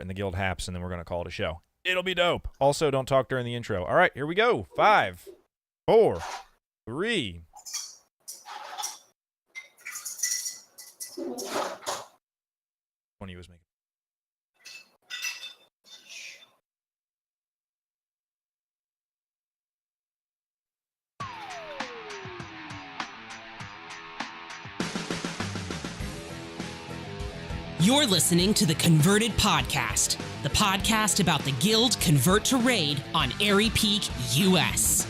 in the guild haps, and then we're going to call it a show. It'll be dope. Also, don't talk during the intro. All right, here we go. 5, 4, 3. One of you was making. You're listening to the Converted Podcast, the podcast about the guild Convert to Raid on Airy Peak, US.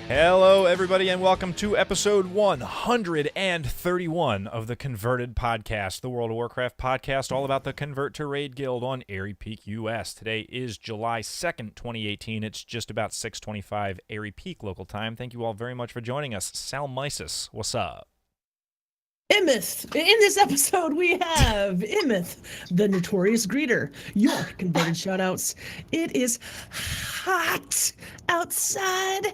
Hello, everybody, and welcome to episode 131 of the Converted Podcast, the World of Warcraft podcast, all about the Convert to Raid guild on Airy Peak, US. Today is July 2nd, 2018. It's just about 6:25 Airy Peak local time. Thank you all very much for joining us. Sal Mysis, what's up? Immith. In this episode, we have Immith, the notorious greeter. Your converted shoutouts. It is hot outside,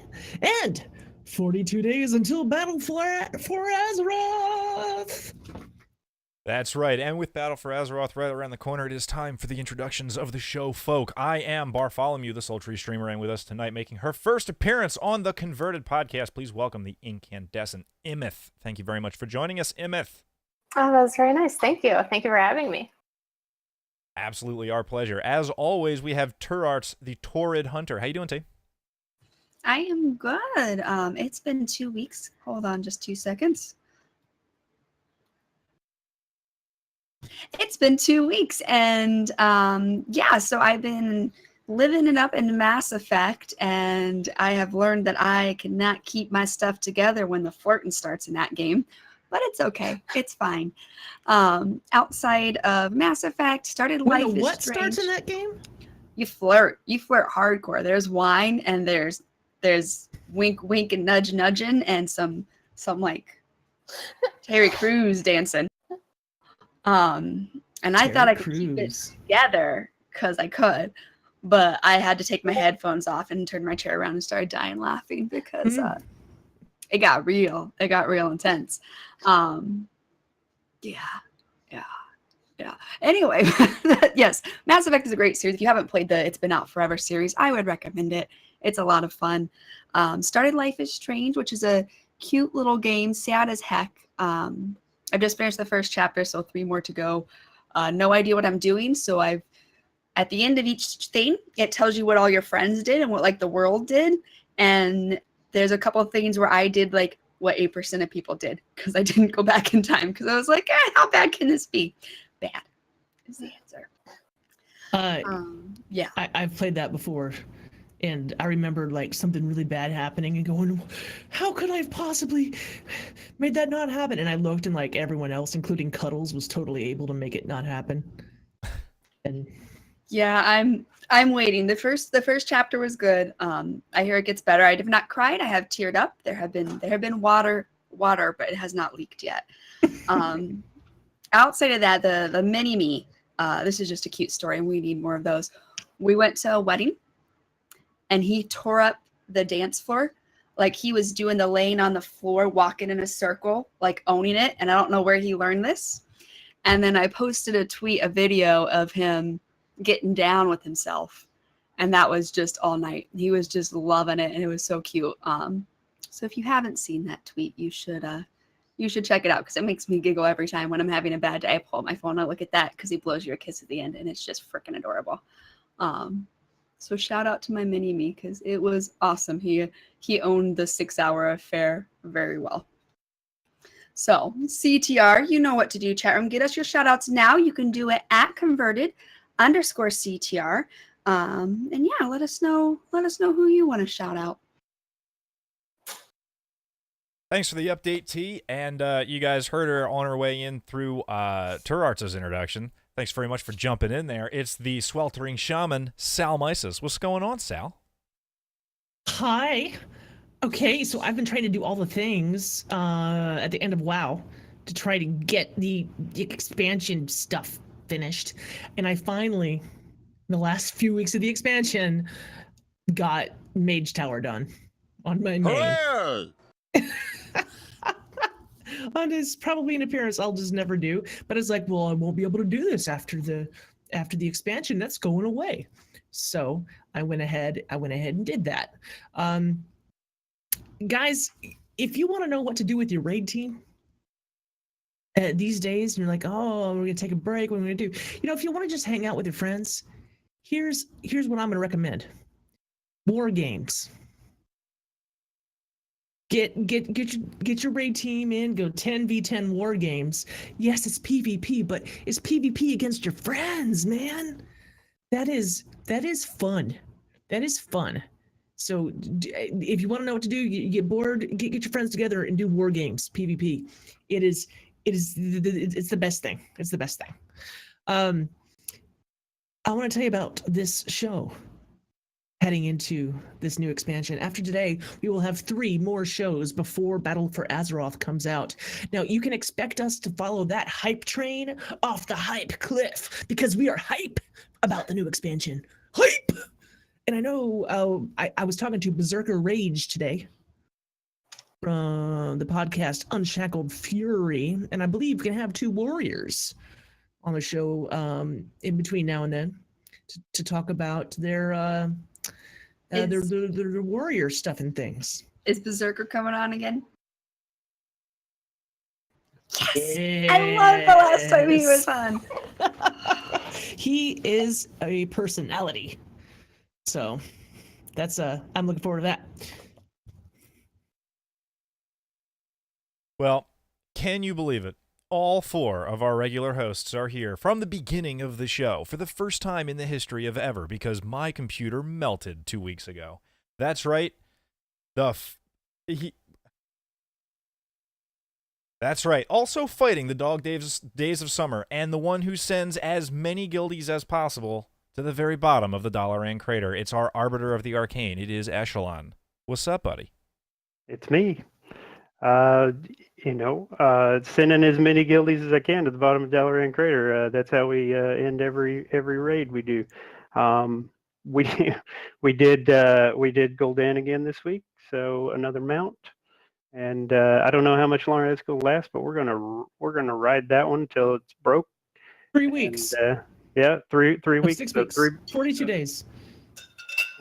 and 42 days until Battle for Azeroth. That's right, and with Battle for Azeroth right around the corner, it is time for the introductions of the show folk. I am Barfolomew, the sultry streamer, and with us tonight, making her first appearance on the Converted Podcast, please welcome the incandescent Immith. Thank you very much for joining us, Immith. Oh, that was very nice. Thank you. Thank you for having me. Absolutely our pleasure. As always, we have Turarts, the Torrid Hunter. How you doing, T? I am good. It's been 2 weeks. Hold on just 2 seconds. It's been 2 weeks, and yeah, so I've been living it up in Mass Effect, and I have learned that I cannot keep my stuff together when the flirting starts in that game, but it's okay. It's fine. Outside of Mass Effect, started Life is What Strange. starts in that game? You flirt hardcore. There's wine, and there's wink wink and nudge nudging, and some like Terry Crews dancing. And I thought I could keep it together because I could, but I had to take my headphones off and turn my chair around and started dying laughing because it got real. It got real intense. Yeah. Anyway, yes, Mass Effect is a great series. If you haven't played the It's Been Out Forever series, I would recommend it. It's a lot of fun. Started Life is Strange, which is a cute little game, sad as heck. I've just finished the first chapter, so 3 more to go. No idea what I'm doing, so at the end of each thing, it tells you what all your friends did and what like the world did. And there's a couple of things where I did like what 8% of people did because I didn't go back in time because I was like, how bad can this be? Bad is the answer. Yeah. I've played that before, and I remember like something really bad happening and going, how could I have possibly made that not happen? And I looked, and like everyone else, including Cuddles, was totally able to make it not happen. And yeah, I'm waiting. The first chapter was good. I hear it gets better. I have not cried. I have teared up. There have been water, but it has not leaked yet. Outside of that, the mini me. This is just a cute story, and we need more of those. We went to a wedding, and he tore up the dance floor. Like he was doing the laying on the floor, walking in a circle, like owning it. And I don't know where he learned this. And then I posted a video of him getting down with himself. And that was just all night. He was just loving it. And it was so cute. So if you haven't seen that tweet, you should check it out because it makes me giggle every time when I'm having a bad day. I pull out my phone, I look at that because he blows you a kiss at the end. And it's just freaking adorable. So shout out to my mini me because it was awesome. He owned the 6-hour affair very well. So CTR, you know what to do, chat room. Get us your shout outs now. You can do it at converted_CTR. And yeah, let us know who you want to shout out. Thanks for the update, T. And you guys heard her on her way in through Turarts' introduction. Thanks very much for jumping in there. It's the sweltering shaman, Sal Mysis. What's going on, Sal? hi. Okay, so I've been trying to do all the things at the end of WoW to try to get the expansion stuff finished. And I finally, in the last few weeks of the expansion, got Mage Tower done on my main. on his probably an appearance I'll just never do. But it's like, well, I won't be able to do this after the expansion. That's going away. So I went ahead and did that. Guys, if you want to know what to do with your raid team these days, and you're like, oh, we're gonna take a break. What are we gonna do? If you want to just hang out with your friends, here's what I'm gonna recommend: war games. Get your raid team in. Go 10v10 war games. Yes, it's PvP, but it's PvP against your friends, man. That is fun. That is fun. So if you want to know what to do, you get bored, get your friends together and do war games, PvP. It's the best thing. It's the best thing. I want to tell you about this show heading into this new expansion. After today, we will have 3 more shows before Battle for Azeroth comes out. Now, you can expect us to follow that hype train off the hype cliff, because we are hype about the new expansion. Hype! And I know I was talking to Berserker Rage today from the podcast Unshackled Fury, and I believe we can have 2 warriors on the show in between now and then to talk about their warrior stuff and things. Is Berserker coming on again? Yes! Yes. I love the last time he was on. He is a personality. So that's I'm looking forward to that. Well, can you believe it? All 4 of our regular hosts are here from the beginning of the show for the first time in the history of ever, because my computer melted 2 weeks ago. That's right. That's right. Also fighting the dog days of summer, and the one who sends as many guildies as possible to the very bottom of the Dalaran crater. It's our Arbiter of the Arcane. It is Eshelon. What's up, buddy? It's me. Sending as many guildies as I can to the bottom of Dalaran crater. That's how we end every raid we do. We did Gul'dan again this week, so another mount. And I don't know how much longer that's gonna last, but we're gonna ride that one until it's broke. 3 weeks. And, yeah, three weeks. 6 so weeks. 42 days.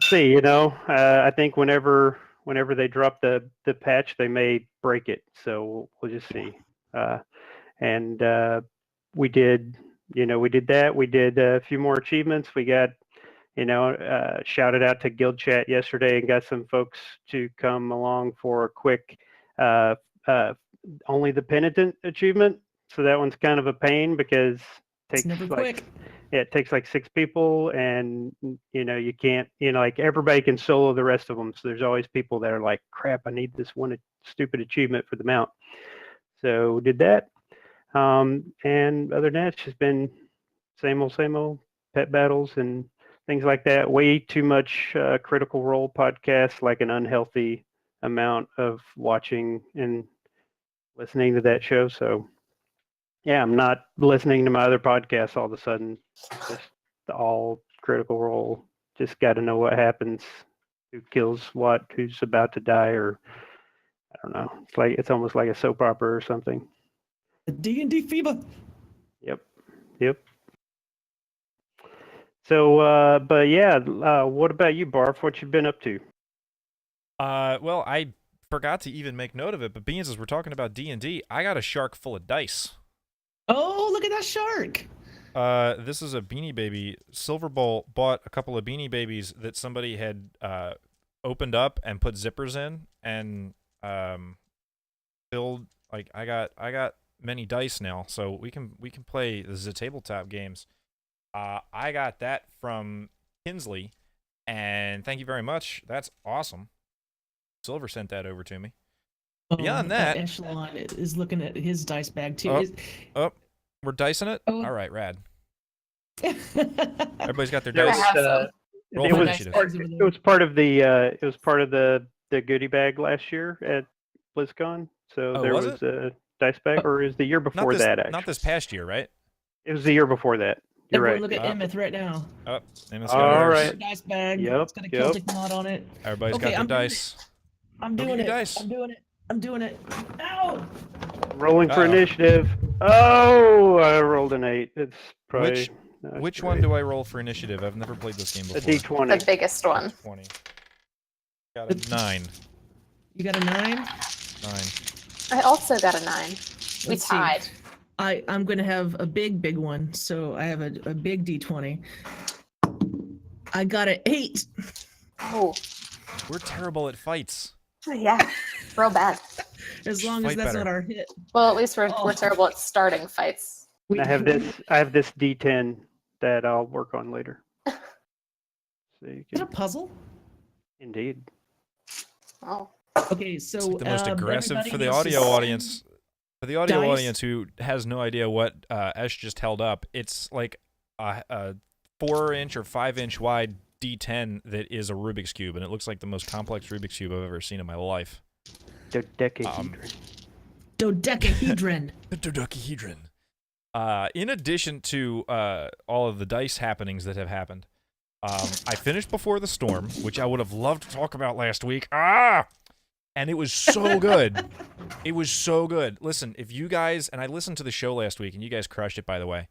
See, I think whenever they drop the patch, they may break it. So we'll just see. We did that. We did a few more achievements. We got, shouted out to Guild Chat yesterday and got some folks to come along for a quick only the penitent achievement. So that one's kind of a pain because It's never quick. Yeah, it takes like 6 people, and you can't, like everybody can solo the rest of them. So there's always people that are like, crap, I need this one stupid achievement for the mount. So did that. And other than that, it's just been same old pet battles and things like that. Way too much Critical Role podcast, like an unhealthy amount of watching and listening to that show. So yeah, I'm not listening to my other podcasts all of a sudden. Just all Critical Role. Just got to know what happens, who kills what, who's about to die, or I don't know. It's almost like a soap opera or something. The D&D fever. Yep. So, but yeah, what about you, Barf? What you been up to? Well, I forgot to even make note of it, but being as we're talking about D&D, I got a shark full of dice. Oh, look at that shark. This is a Beanie Baby. Silver Bowl bought a couple of Beanie Babies that somebody had opened up and put zippers in, and filled. Like I got many dice now, so we can play the tabletop games. I got that from Kinsley, and thank you very much. That's awesome. Silver sent that over to me. Beyond that, Eshelon is looking at his dice bag too. We're dicing it. Oh. All right, rad. Everybody's got their It dice. Roll for initiative. It was part of the goodie bag last year at BlizzCon. So Oh, there was was a dice bag, or is the year Not before this, that? Actually, not this past year, right? It was the year before that. You're Everyone right. look at Immith right now. Oh, Amos All got hers. right. Dice bag. Yep, It's got a Celtic mod on it. Everybody's Okay, got their I'm doing dice. I'm Look at doing your it. dice. I'm doing it. Ow! Rolling for Uh-oh. initiative. Oh, I rolled an 8. It's probably Which one do I roll for initiative? I've never played this game A before. D20. The biggest one. 20. Got a 9. You got a 9? 9. I also got a 9. We Let's see. tied. I'm going to have a big one. So I have a big D20. I got an 8. Oh, We're terrible at fights. yeah. Real bad. As long as Fight that's better. not our hit. Well, at least we're Oh. terrible at starting fights. I have this D10 that I'll work on later. So you Is it a can, puzzle? indeed. Oh. Okay, so It's like the most aggressive everybody for the needs to audio send audience. For the audio dice. audience who has no idea what Esh just held up, it's like a 4-inch or 5-inch wide D10 that is a Rubik's Cube, and it looks like the most complex Rubik's Cube I've ever seen in my life. Dodecahedron. Dodecahedron. The dodecahedron. In addition to all of the dice happenings that have happened, I finished Before the Storm, which I would have loved to talk about last week. And it was so good. It was so good. Listen, if you guys, and I listened to the show last week, and you guys crushed it, by the way.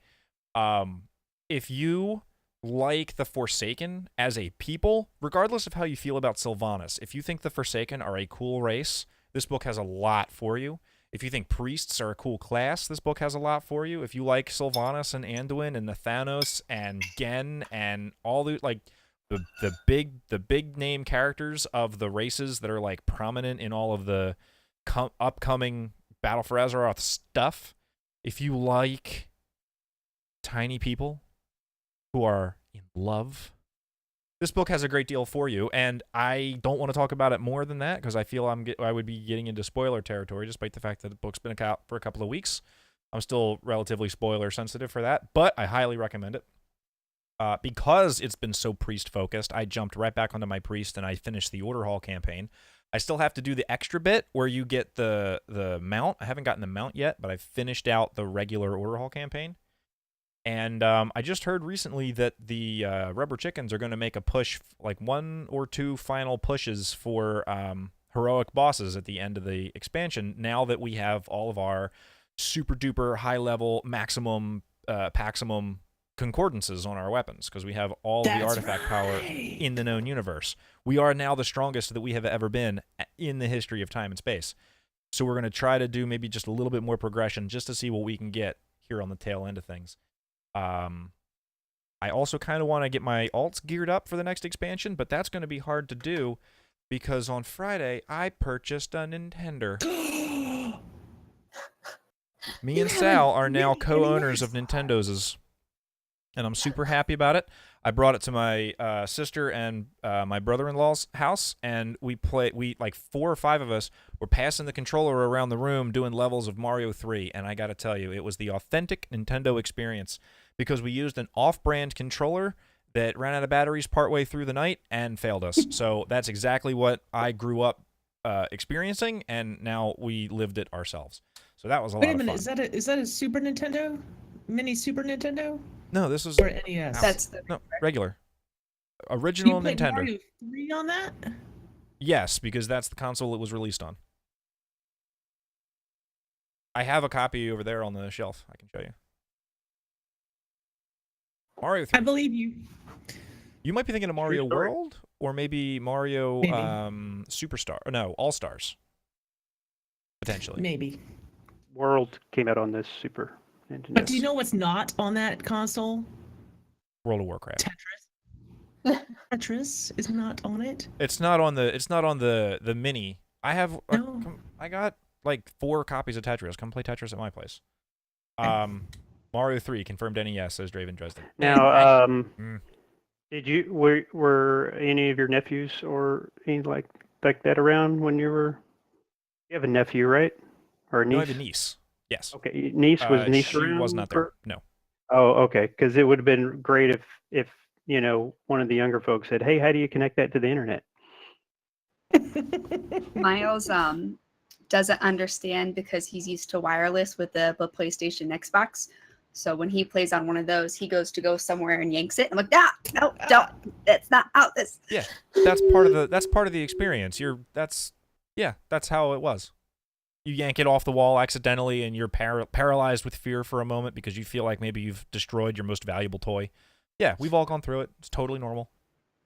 If you like the Forsaken as a people, regardless of how you feel about Sylvanas, if you think the Forsaken are a cool race, this book has a lot for you. If you think priests are a cool class, this book has a lot for you. If you like Sylvanas and Anduin and Nathanos and Gen and all the like the big name characters of the races that are like prominent in all of the upcoming Battle for Azeroth stuff, if you like tiny people who are in love, this book has a great deal for you, and I don't want to talk about it more than that because I feel I would be getting into spoiler territory, despite the fact that the book's been out for a couple of weeks. I'm still relatively spoiler sensitive for that, but I highly recommend it. Because it's been so priest-focused, I jumped right back onto my priest, and I finished the Order Hall campaign. I still have to do the extra bit where you get the mount. I haven't gotten the mount yet, but I finished out the regular Order Hall campaign. And I just heard recently that the Rubber Chickens are going to make a push, like 1 or 2 final pushes for heroic bosses at the end of the expansion, now that we have all of our super-duper high-level maximum Paximum concordances on our weapons, because we have all of the artifact power in the known universe. We are now the strongest that we have ever been in the history of time and space. So we're going to try to do maybe just a little bit more progression just to see what we can get here on the tail end of things. I also kind of want to get my alts geared up for the next expansion, but that's going to be hard to do because on Friday I purchased a Nintendo. Me and Sal are now co-owners of Nintendo's, and I'm super happy about it. I brought it to my sister and my brother-in-law's house, and we like 4 or 5 of us were passing the controller around the room doing levels of Mario 3, and I got to tell you, it was the authentic Nintendo experience because we used an off-brand controller that ran out of batteries partway through the night and failed us. So that's exactly what I grew up experiencing, and now we lived it ourselves. So that was a lot of fun. Wait a minute, is that a Super Nintendo? Mini Super Nintendo? No, this was Or NES? That's the no regular, original you played Nintendo. Mario 3 on that? Yes, because that's the console it was released on. I have a copy over there on the shelf. I can show you. Mario 3. I believe you. You might be thinking of Mario story. World, or maybe Mario Maybe. Superstar. Or no, All Stars. Potentially. Maybe. World came out on this Super Nintendo. But do you know what's not on that console? World of Warcraft. Tetris. Tetris is not on it. It's not on the mini. I have No. I got like 4 copies of Tetris. Come play Tetris at my place. Mario 3 confirmed NES, says Draven Dresden. Now, Mm. did you were any of your nephews or any like that around when you were? You have a nephew, right? Or a niece? No, I have a niece. Yes. Okay, niece was she around? was not there. No. Oh, okay. Because it would have been great if you know one of the younger folks said, "Hey, how do you connect that to the internet?" Miles doesn't understand because he's used to wireless with the PlayStation Xbox. So when he plays on one of those, he goes to go somewhere and yanks it. I'm like, no, don't. That's not how this. Yeah, that's part of the experience. That's how it was. you yank it off the wall accidentally and you're paralyzed with fear for a moment because you feel like maybe you've destroyed your most valuable toy. Yeah, we've all gone through it. It's totally normal.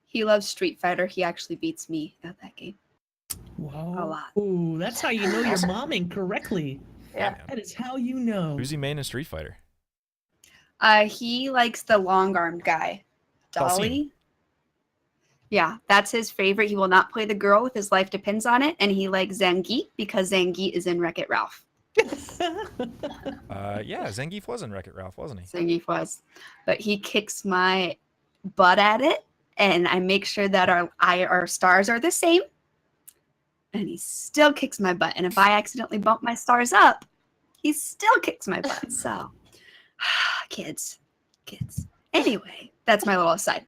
He loves Street Fighter. He actually beats me at that game. Whoa. A lot. Ooh, that's how you know you're momming correctly. Yeah. That is how you know. Who's he main in Street Fighter? He likes the long-armed guy. Dalsim. Dolly? Yeah, that's his favorite. He will not play the girl if his life depends on it. And he likes Zangief because Zangief is in Wreck-It Ralph. Yeah, Zangief was in Wreck-It Ralph, wasn't he? Zangief was. But he kicks my butt at it. And I make sure that our stars are the same. And he still kicks my butt. And if I accidentally bump my stars up, he still kicks my butt. So, kids. Anyway, that's my little aside.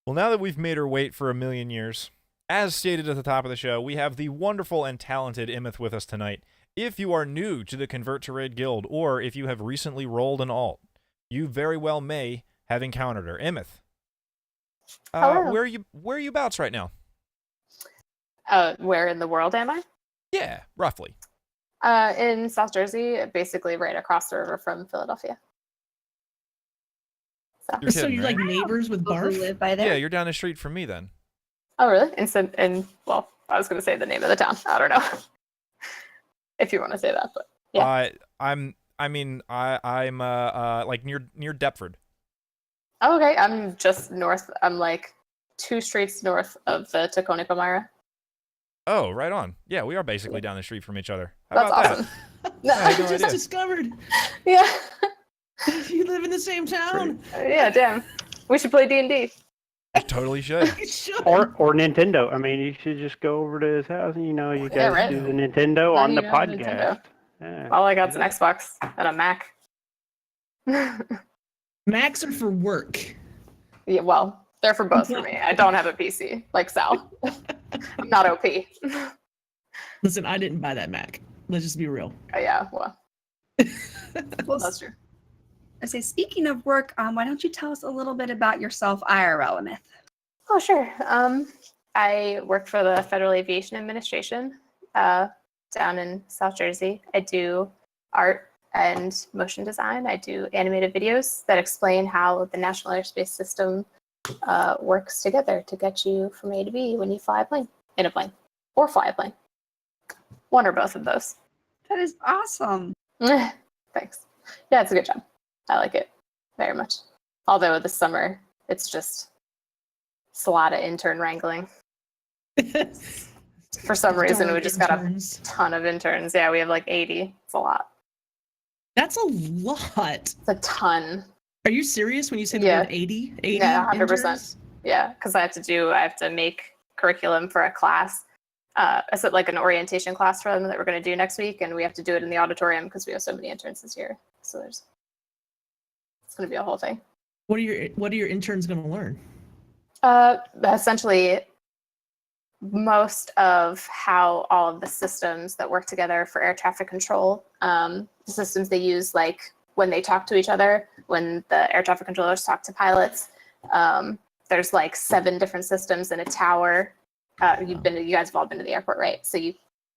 Well, now that we've made her wait for a million years, as stated at the top of the show, we have the wonderful and talented Immith with us tonight. If you are new to the Convert to Raid Guild, or if you have recently rolled an alt, you very well may have encountered her. Immith, Hello. where are you bouts right now? Where in the world am I? Yeah, roughly. In South Jersey, basically right across the river from Philadelphia. So. You're So kidding, you're right? like neighbors with People who Barf? live by Yeah, there. you're down the street from me then. Oh, really? Well, I was going to say the name of the town. I don't know if you want to say that, but yeah. I'm like near Deptford. Oh, okay. I'm just north. I'm like 2 streets north of the Taconic Palmyra. Oh, right on. Yeah, we are basically down the street from each other. How That's about awesome. I had no I just idea. discovered Yeah. you live in the same town. Yeah, damn. We should play D&D. You totally should. You should. Or Nintendo. I mean, you should just go over to his house and, you guys Yeah, right. do the Nintendo Now on you the know podcast. Nintendo. Yeah. All I got's an Xbox and a Mac. Macs are for work. Yeah, well, they're for both for me. I don't have a PC like Sal. I'm not OP. Listen, I didn't buy that Mac. Let's just be real. Yeah, well, Well, that's true. I say, speaking of work, why don't you tell us a little bit about yourself, IRL, Immith? Oh, sure. I work for the Federal Aviation Administration down in South Jersey. I do art and motion design. I do animated videos that explain how the National Airspace System works together to get you from A to B when you fly a plane, in a plane, or fly a plane. One or both of those. That is awesome. Thanks. Yeah, it's a good job. I like it very much. Although this summer, it's a lot of intern wrangling. For some reason, we Darn just got a interns. ton of interns. Yeah, we have like 80. It's a lot. That's a lot. It's a ton. Are you serious when you say the Yeah. word 80? 80 Yeah, 100%. interns? Yeah, because I have to make curriculum for a class. It's like an orientation class for them that we're going to do next week, and we have to do it in the auditorium because we have so many interns this year. So it's going to be a whole thing. What are your interns going to learn? Essentially, most of how all of the systems that work together for air traffic control, the systems they use, like when they talk to each other, when the air traffic controllers talk to pilots, there's like 7 different systems in a tower. You guys have all been to the airport, right? So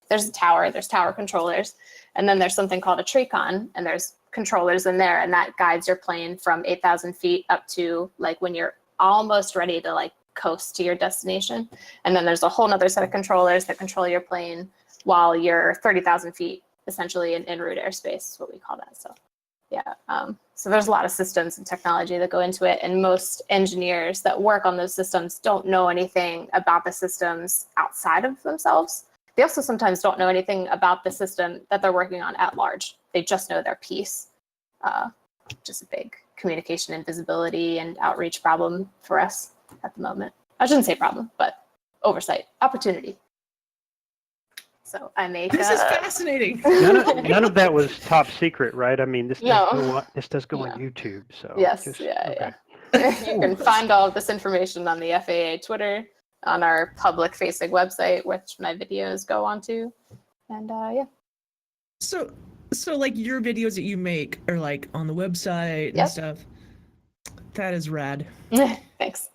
there's a tower, there's tower controllers, and then there's something called a TRECON, and there's controllers in there, and that guides your plane from 8,000 feet up to like when you're almost ready to like coast to your destination. And then there's a whole nother set of controllers that control your plane while you're 30,000 feet, essentially in en route airspace is what we call that. So yeah, so there's a lot of systems and technology that go into it, and most engineers that work on those systems don't know anything about the systems outside of themselves. They also sometimes don't know anything about the system that they're working on at large. They just know their piece. Just a big communication and visibility and outreach problem for us at the moment. I shouldn't say problem, but oversight, opportunity. So I make. This is fascinating. None of that was top secret, right? I mean, this No. does go on No. YouTube. So Yes, just- yeah. okay. You can find all of this information on the FAA Twitter, on our public-facing website, which my videos go onto, and yeah. So like your videos that you make are like on the website and Yep. stuff. That is rad. Thanks.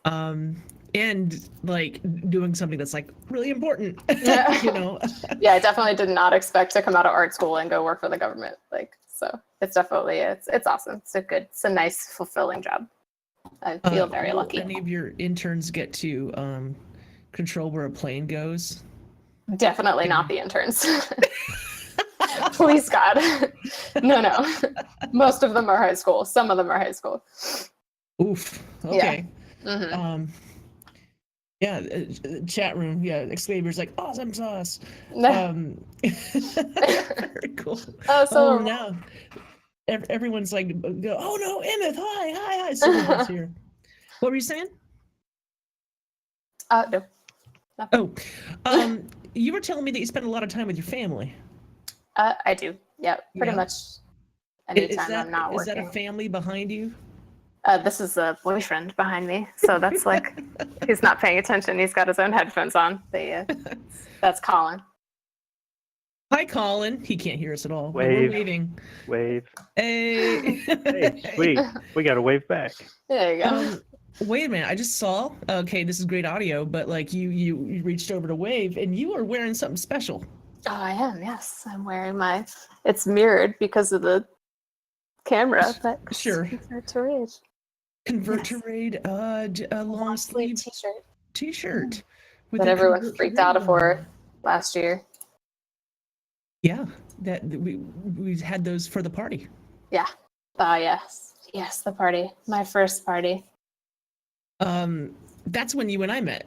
and like doing something that's like really important. Yeah. You know. Yeah, I definitely did not expect to come out of art school and go work for the government. Like, so it's definitely it's awesome. It's a nice, fulfilling job. I feel very Will lucky. any of your interns get to control where a plane goes? Definitely not the interns. Please God. No. Most of them are high school. Some of them are high school. Oof. Okay. Mhm. Yeah, chat room. Yeah, Exclavior's like awesome sauce. Very cool. Oh, so Oh, now everyone's like, oh no, Immith, hi. Silverboard's here. What were you saying? no. Oh, you were telling me that you spend a lot of time with your family. I do. Yeah, pretty Yeah. much. Anytime I'm not Is working. that a family behind you? This is a boyfriend behind me, so that's like he's not paying attention. He's got his own headphones on. That's Colin. Hi, Colin. He can't hear us at all. Wave. We're waving. Wave. Hey. Hey, sweet. We got to wave back. There you go. Wait a minute. I just saw. Okay, this is great audio, but like you reached over to wave, and you are wearing something special. Oh, I am. Yes, I'm wearing my. It's mirrored because of the camera, but Sure. Convert to Raid. Convert Yes. to Raid. A long sleeve T-shirt T-shirt. with that a everyone Convert to freaked Raid out logo. for last year. Yeah, that we had those for the party. Yeah. Yes, the party. My first party. That's when you and I met,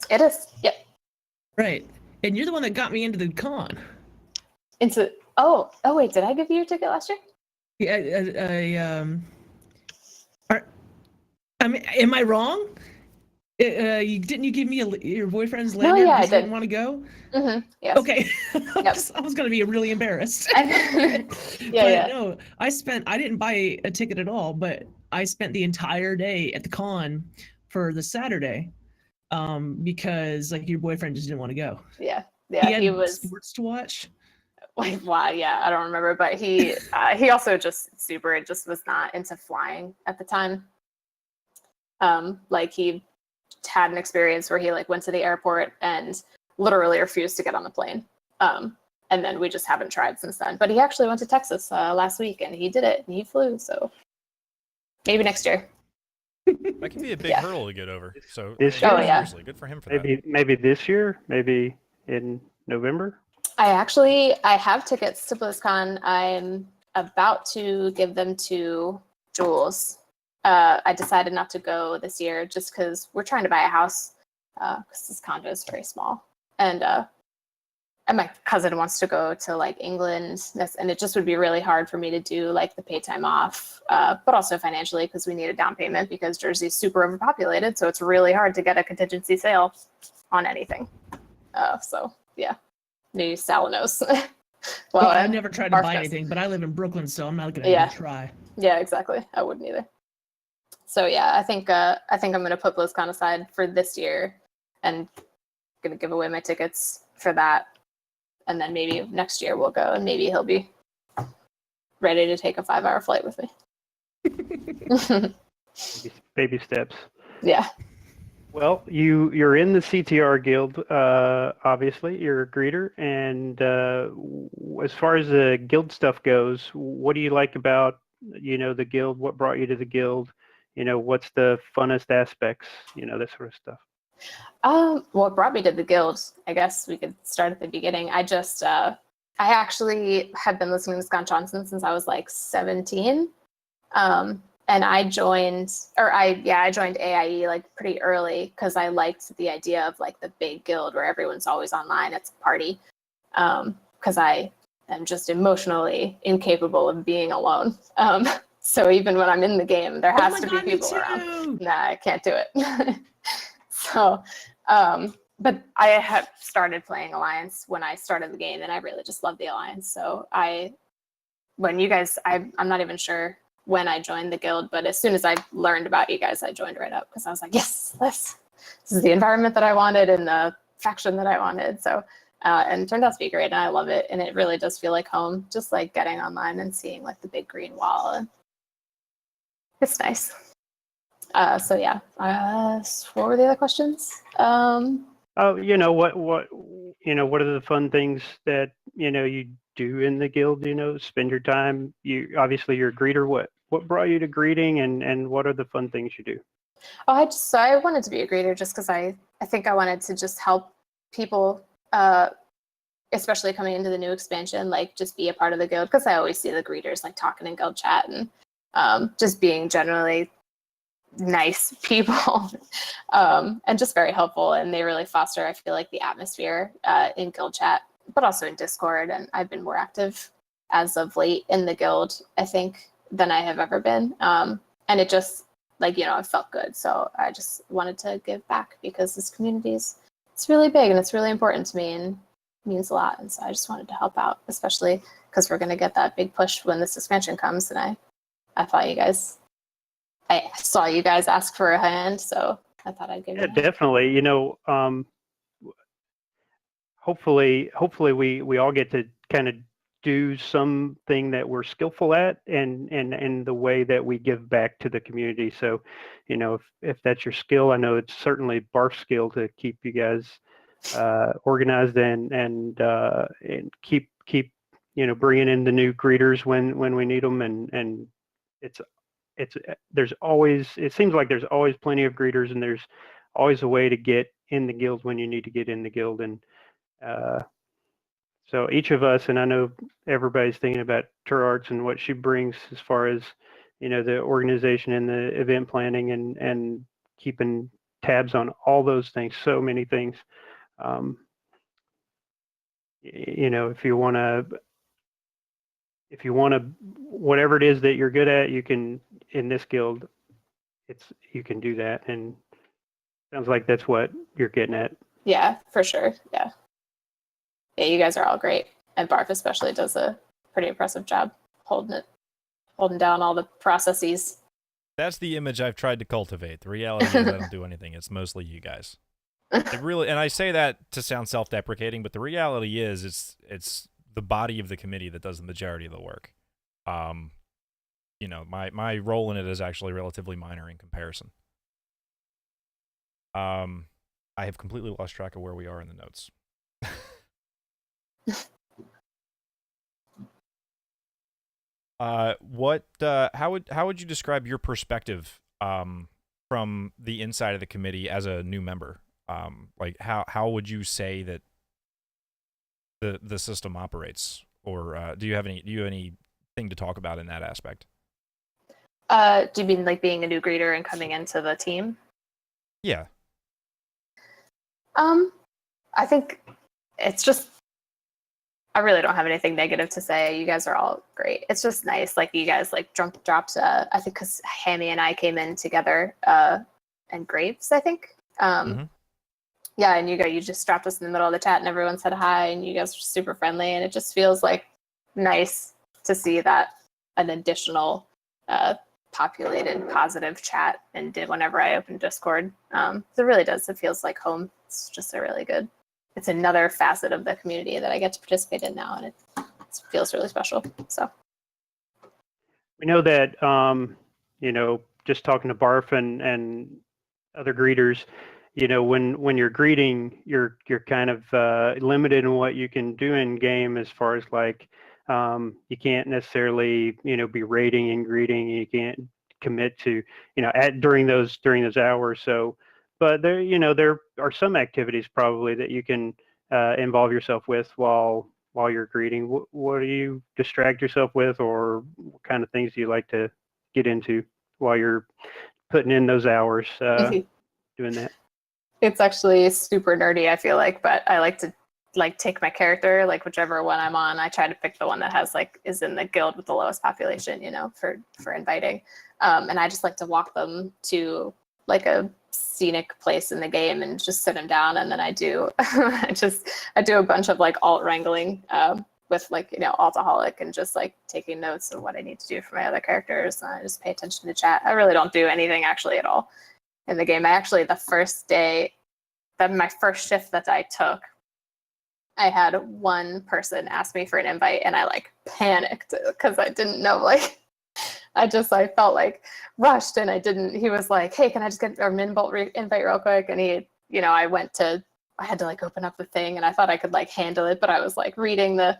It is. Yep. right? And you're the one that got me into the con. Oh wait, did I give you your ticket last year? Yeah, I mean, am I wrong? Didn't you give me your boyfriend's No, lanyard yeah, I because you didn't did. want to go? Mm-hmm. Yes. Okay, Yep. I was gonna be really embarrassed. Yeah, But yeah. no, I didn't buy a ticket at all, but I spent the entire day at the con for the Saturday, because like your boyfriend just didn't want to go. Yeah. He He had was. sports to watch. Like, wow, yeah, I don't remember, but he also just was not into flying at the time. Like he had an experience where he like went to the airport and literally refused to get on the plane. And then we just haven't tried since then. But he actually went to Texas last week and he did it and he flew. So maybe next year. That can be a big hurdle to get over. So This year? Oh, yeah. seriously, good for him for that. Maybe this year, maybe in November. I have tickets to BlizzCon. I'm about to give them to Jules. I decided not to go this year just because we're trying to buy a house because this condo is very small. And my cousin wants to go to like England, and it just would be really hard for me to do like the paid time off, but also financially because we need a down payment because Jersey's super overpopulated, so it's really hard to get a contingency sale on anything. So yeah, maybe Sal knows. Well, I never tried to buy Barf anything, but I live in Brooklyn, so I'm not gonna Yeah. even try. Yeah, exactly. I wouldn't either. So yeah, I think I'm gonna put BlizzCon aside for this year, and gonna give away my tickets for that, and then maybe next year we'll go, and maybe he'll be ready to take a 5-hour flight with me. Baby steps. Yeah. Well, you're in the CTR guild, obviously. You're a greeter, and as far as the guild stuff goes, what do you like about the guild? What brought you to the guild? What's the funnest aspects? That sort of stuff. What brought me to the guild? I guess we could start at the beginning. I actually have been listening to Scott Johnson since I was like 17. And I joined AIE like pretty early because I liked the idea of like the big guild where everyone's always online. It's a party. Because I am just emotionally incapable of being alone. So even when I'm in the game, there has to be people around. Nah, I can't do it. So, but I had started playing Alliance when I started the game, and I really just love the Alliance. So I'm not even sure when I joined the guild, but as soon as I learned about you guys, I joined right up because I was like, yes, this is the environment that I wanted and the faction that I wanted. So, and it turned out to be great, and I love it. And it really does feel like home, just like getting online and seeing like the big green wall. And it's nice. So yeah. What were the other questions? Oh, what are the fun things that, you do in the guild, spend your time? Obviously you're a greeter. What brought you to greeting, and what are the fun things you do? Oh, I wanted to be a greeter just because I think I wanted to just help people, especially coming into the new expansion, like just be a part of the guild, because I always see the greeters like talking in guild chat and just being generally nice people and just very helpful, and they really foster, I feel like, the atmosphere in guild chat, but also in Discord. And I've been more active as of late in the guild, I think, than I have ever been, and it just it felt good. So I just wanted to give back because this community it's really big and it's really important to me and means a lot, and so I just wanted to help out, especially because we're going to get that big push when this expansion comes. And I thought I saw you guys ask for a hand, so I thought I'd give you a hand. Definitely. Hopefully we all get to kind of do something that we're skillful at, and the way that we give back to the community. So, if that's your skill, I know it's certainly Barf's skill to keep you guys organized and keep bringing in the new greeters when we need them, and it seems like there's always plenty of greeters, and there's always a way to get in the guild when you need to get in the guild. And so each of us, and I know everybody's thinking about Turarts and what she brings as far as the organization and the event planning and keeping tabs on all those things, so many things. If you want to, whatever it is that you're good at, you can, in this guild, you can do that. And sounds like that's what you're getting at. Yeah, for sure. Yeah, you guys are all great, and Barf especially does a pretty impressive job holding down all the processes. That's the image I've tried to cultivate. The reality is I don't do anything. It's mostly you guys. It really, and I say that to sound self-deprecating, but the reality is it's the body of the committee that does the majority of the work. My role in it is actually relatively minor in comparison. I have completely lost track of where we are in the notes. How would you describe your perspective from the inside of the committee as a new member? Like how would you say that the system operates, or do you have anything to talk about in that aspect? Do you mean like being a new greeter and coming into the team? Yeah. I think it's just, I really don't have anything negative to say. You guys are all great. It's just nice. Like you guys like dropped, I think because Hammy and I came in together, and Graves, I think. Yeah, and you just dropped us in the middle of the chat and everyone said hi and you guys were super friendly, and it just feels like nice to see that an additional populated positive chat and did whenever I open Discord. It really does. It feels like home. It's just it's another facet of the community that I get to participate in now, and it feels really special. So we know that just talking to Barf and other greeters, when you're greeting, you're kind of limited in what you can do in game, as far as like you can't necessarily be raiding and greeting. You can't commit to during those hours. So, but there are some activities probably that you can involve yourself with while you're greeting. What do you distract yourself with, or what kind of things do you like to get into while you're putting in those hours doing that? it's actually super nerdy, I feel like, but I like to take my character, like whichever one I'm on. I try to pick the one that has is in the guild with the lowest population, for inviting. And I just like to walk them to like a scenic place in the game and just sit them down. And then I do, I do a bunch of like alt wrangling with Altaholic, and just like taking notes of what I need to do for my other characters. And I just pay attention to chat. I really don't do anything actually at all in the game. The first day, my first shift that I took, I had one person ask me for an invite, and I panicked because I didn't know I felt like rushed and I didn't. He was like, "Hey, can I just get our Minbolt invite real quick?" And he, I had to like open up the thing and I thought I could like handle it, but I was like reading the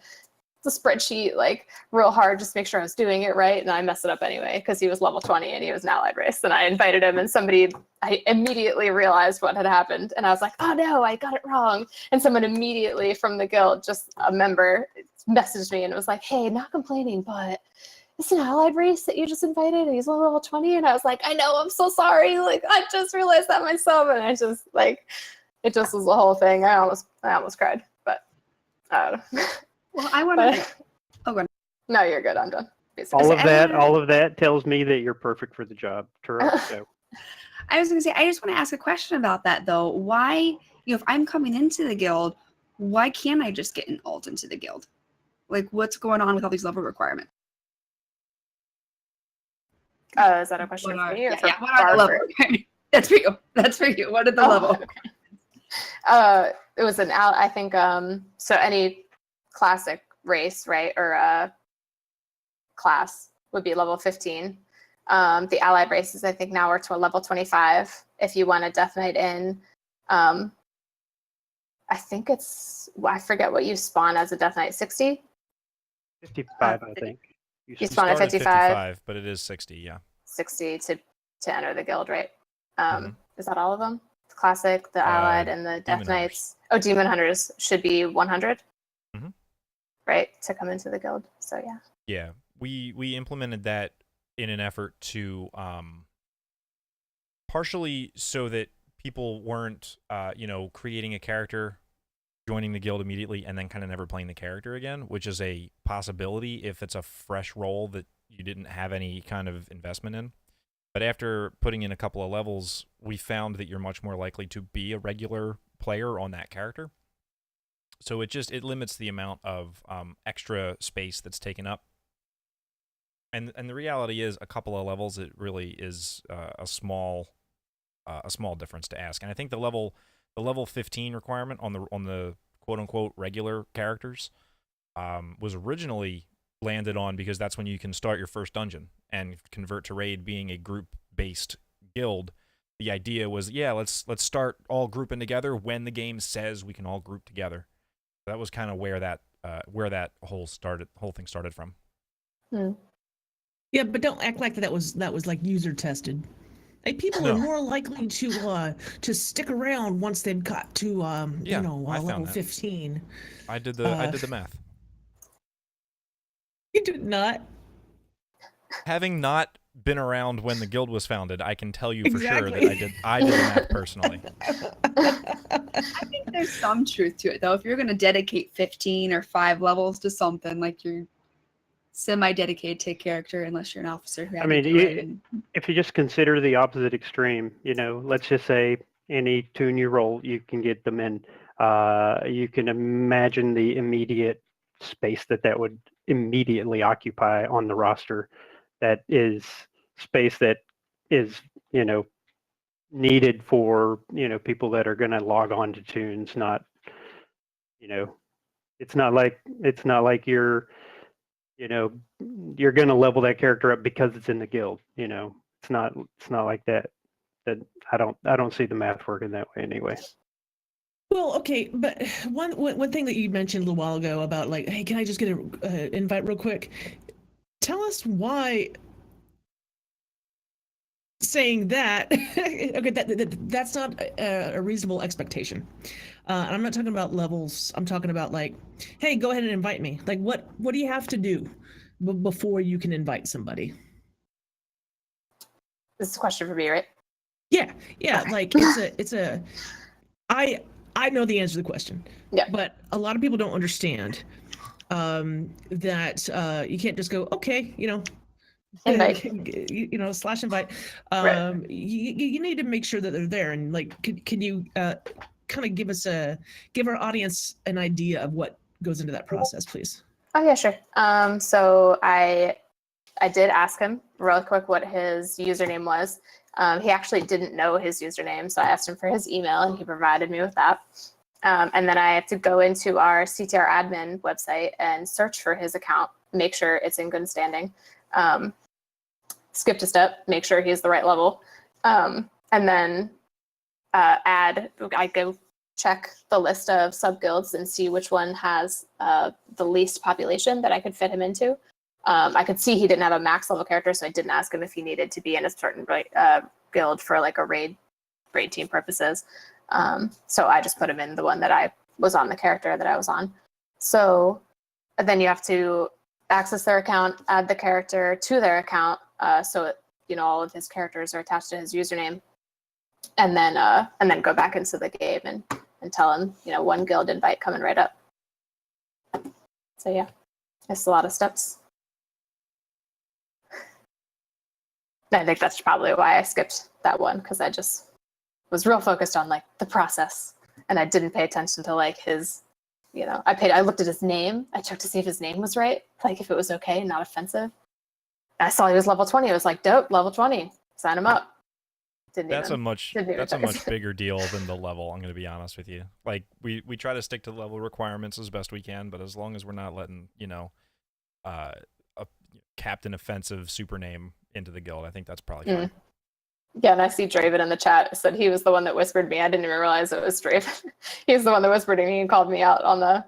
spreadsheet like real hard just to make sure I was doing it right, and I messed it up anyway because he was level 20 and he was an allied race, and I invited him and I immediately realized what had happened and I was like, oh no, I got it wrong, and someone immediately from the guild, just a member, messaged me and was like, hey, not complaining, but it's an allied race that you just invited and he's only level 20, and I was like, I know, I'm so sorry, like I just realized that myself, and I just like it just was the whole thing. I almost cried, but Well, I want to. Oh, go on. No, you're good. I'm done. All of that tells me that you're perfect for the job, Turarts. So. I was going to say, I just want to ask a question about that, though. Why, if I'm coming into the guild, why can't I just get an alt into the guild? Like, what's going on with all these level requirements? Is that a question for me? Yeah, what are the level requirements? That's for you. That's for you. What are the level? Okay. It was I think, so any classic race, right, or class would be level 15. The allied races, I think now are to a level 25. If you want a Death Knight in, I think I forget what you spawn as a Death Knight, 60? 55, I think. You spawn at 55, but it is 60, yeah. 60 to enter the guild, right? Is that all of them? The classic, the allied, and the Death Knights. Oh, Demon Hunters should be 100, right, to come into the guild. So yeah. Yeah, we implemented that in an effort to partially so that people weren't creating a character, joining the guild immediately, and then kind of never playing the character again, which is a possibility if it's a fresh role that you didn't have any kind of investment in. But after putting in a couple of levels, we found that you're much more likely to be a regular player on that character. So it limits the amount of extra space that's taken up. And the reality is, a couple of levels, it really is a small difference to ask. And I think the level 15 requirement on the quote unquote regular characters was originally landed on because that's when you can start your first dungeon, and Convert to Raid being a group-based guild. The idea was, yeah, let's start all grouping together when the game says we can all group together. That was kind of where that whole thing started from. Yeah, but don't act like that was like user tested. Like people are more likely to stick around once they've got to level 15. I did the math. You did not. Having not been around when the guild was founded, I can tell you for sure that I did the math personally. I think there's some truth to it, though. If you're going to dedicate 15 or 5 levels to something, like you're semi-dedicated to a character, unless you're an officer who if you just consider the opposite extreme, let's just say any tune you roll, you can get them in. You can imagine the immediate space that would immediately occupy on the roster. That is space that is, needed for, people that are going to log on to tunes. Not, it's not like you're going to level that character up because it's in the guild. It's not like that. That I don't see the math working that way anyway. Well, okay, but one thing that you mentioned a little while ago about like, hey, can I just get an invite real quick? Tell us why saying that. Okay, that's not a reasonable expectation. And I'm not talking about levels. I'm talking about like, hey, go ahead and invite me. Like, what do you have to do before you can invite somebody? This is a question for me, right? Yeah. Okay. Like I know the answer to the question. Yeah. But a lot of people don't understand that you can't just go, okay, invite, / invite. Right. You need to make sure that they're there, and like, can you kind of give our audience an idea of what goes into that process, please? Oh yeah, sure. So I did ask him real quick what his username was. He actually didn't know his username, so I asked him for his email, and he provided me with that. And then I have to go into our CTR admin website and search for his account, make sure it's in good standing. skipped a step, make sure he's the right level, and then I go check the list of sub guilds and see which one has the least population that I could fit him into. I could see he didn't have a max level character, so I didn't ask him if he needed to be in a certain guild for like a raid team purposes. So I just put him in the one that I was on, the character that I was on. So then you have to access their account, add the character to their account, so all of his characters are attached to his username, and then go back into the game and tell him, one guild invite coming right up. So yeah, it's a lot of steps. I think that's probably why I skipped that one, because I just was real focused on like the process, and I didn't pay attention to like his, I looked at his name. I checked to see if his name was right, like if it was okay and not offensive. And I saw he was level 20. I was like, dope, level 20, sign him up. That's a much bigger deal than the level. I'm going to be honest with you. Like we try to stick to level requirements as best we can, but as long as we're not letting a captain offensive super name into the guild, I think that's probably fine. Yeah, and I see Draven in the chat said he was the one that whispered me. I didn't even realize it was Draven. He's the one that whispered me and called me out on the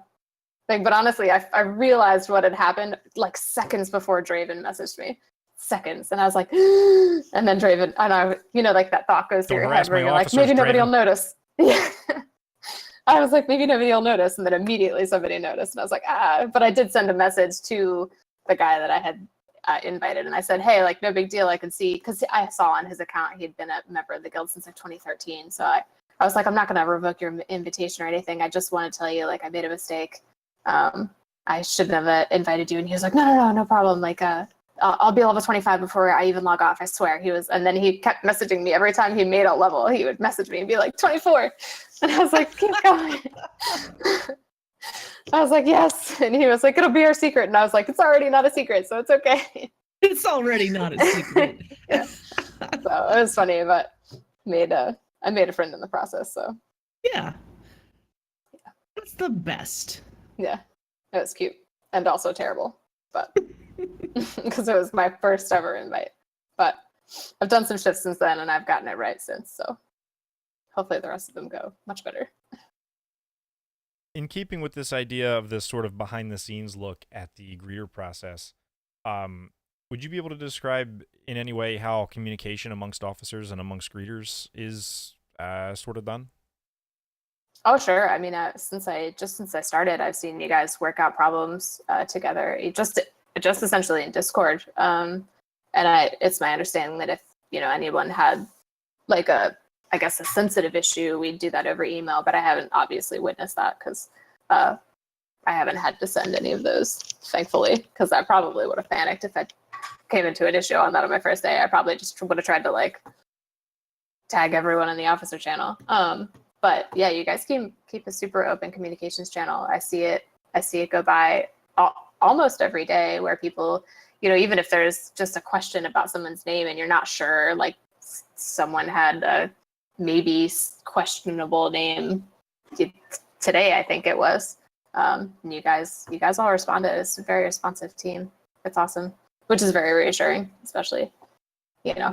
thing. But honestly, I realized what had happened like seconds before Draven messaged me. Seconds. And I was like, and then Draven, and I, like that thought goes through your head where you're like, maybe nobody will notice. Yeah. I was like, maybe nobody will notice. And then immediately somebody noticed. And I was like, but I did send a message to the guy that I had invited, and I said, hey, like no big deal, I can see, because I saw on his account he'd been a member of the guild since like 2013, so I was like, I'm not going to revoke your invitation or anything, I just want to tell you like I made a mistake, I shouldn't have invited you. And he was like, no problem, like I'll be level 25 before I even log off, I swear. And then he kept messaging me every time he made a level. He would message me and be like 24, and I was like, keep going. I was like, yes. And he was like, it'll be our secret. And I was like, it's already not a secret, so it's okay. It's already not a secret. Yeah. So it was funny, but I made a friend in the process. So yeah. That's the best. Yeah. It was cute and also terrible, but because it was my first ever invite. But I've done some shifts since then and I've gotten it right since. So hopefully the rest of them go much better. In keeping with this idea of this sort of behind-the-scenes look at the greeter process, would you be able to describe in any way how communication amongst officers and amongst greeters is sort of done? Oh, sure. I mean, since I started, I've seen you guys work out problems together, just essentially in Discord. And it's my understanding that if anyone had like a sensitive issue, we'd do that over email, but I haven't obviously witnessed that because I haven't had to send any of those, thankfully, because I probably would have panicked if I came into an issue on that on my first day. I probably just would have tried to like tag everyone in the officer channel. But yeah, you guys keep a super open communications channel. I see it go by almost every day where people, even if there's just a question about someone's name and you're not sure, like someone had a maybe questionable name today, I think it was. And you guys all responded. It's a very responsive team. It's awesome, which is very reassuring, especially,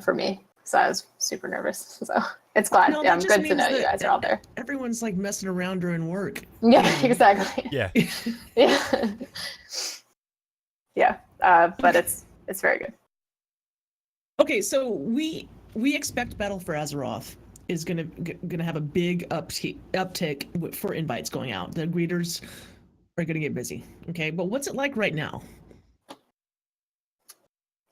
for me. So I was super nervous. So it's glad. No, yeah, I'm good to know you guys are all there. Everyone's like messing around during work. Yeah, exactly. Yeah. Yeah. Yeah. But it's very good. Okay, so we expect Battle for Azeroth is gonna have a big uptick for invites going out. The greeters are gonna get busy. Okay, but what's it like right now?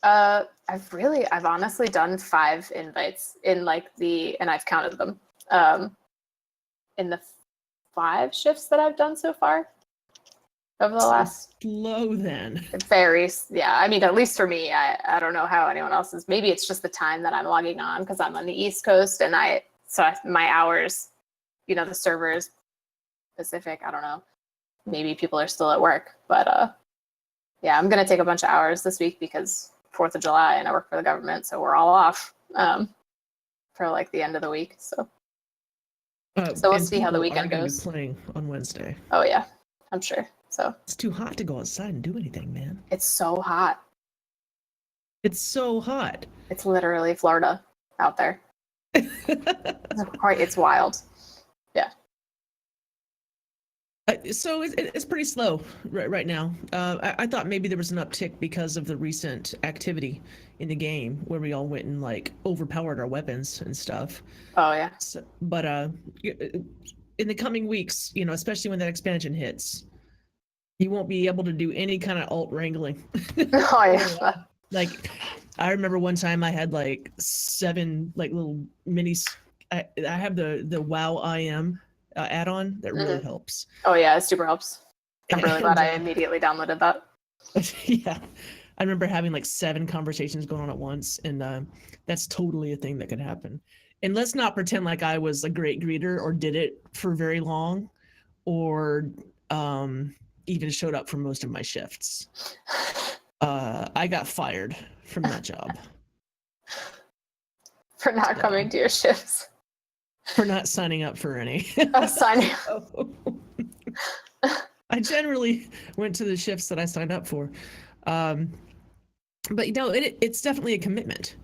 I've honestly done 5 invites in and I've counted them, in the 5 shifts that I've done so far over the last. Slow then. It varies. Yeah. I mean, at least for me, I don't know how anyone else is. Maybe it's just the time that I'm logging on because I'm on the East Coast and my hours, the server is Pacific. I don't know. Maybe people are still at work, but, yeah, I'm going to take a bunch of hours this week because 4th of July and I work for the government. So we're all off, for like the end of the week. So we'll see how the weekend goes. Playing on Wednesday. Oh yeah, I'm sure. So it's too hot to go outside and do anything, man. It's so hot. It's so hot. It's literally Florida out there. It's wild. Yeah. So it's pretty slow right now. I thought maybe there was an uptick because of the recent activity in the game where we all went and like overpowered our weapons and stuff. Oh yeah. So, but in the coming weeks, especially when that expansion hits, you won't be able to do any kind of alt wrangling. Oh yeah. Like, I remember one time I had like 7 like little minis. I have the WoW IM add-on that really helps. Oh yeah, it super helps. I'm really glad I And, immediately downloaded that. yeah, I remember having like 7 conversations going on at once, and that's totally a thing that could happen. And let's not pretend like I was a great greeter or did it for very long, or even showed up for most of my shifts. I got fired from that job For not coming to your shifts. for not signing up for any. Signing. I generally went to the shifts that I signed up for. But it's definitely a commitment.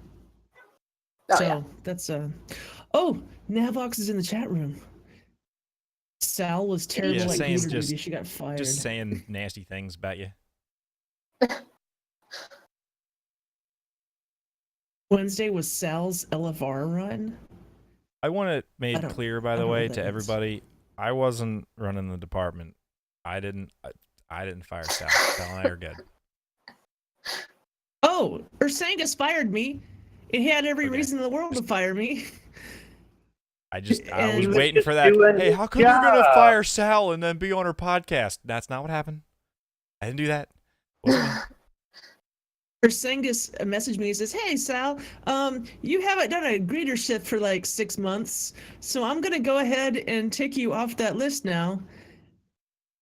Oh, So yeah. that's oh, Navox is in the chat room. Sal was terrible at saying greeter duty. She got fired. Just saying nasty things about you. Wednesday was Sal's LFR run. I want it made don't- clear, by I the don't know way, what to that means. everybody, I wasn't running the department. I didn't fire Sal. Sal and I are good. Oh, Ursangus fired me. He had every Okay. reason in the world to fire me. I was And- waiting for that. Hey, how come you're gonna fire Sal and then be on her podcast? That's not what happened. I didn't do that. Wasn't me. Ursangus messaged me and says, "Hey Sal, you haven't done a greeter shift for like 6 months, so I'm gonna go ahead and take you off that list now."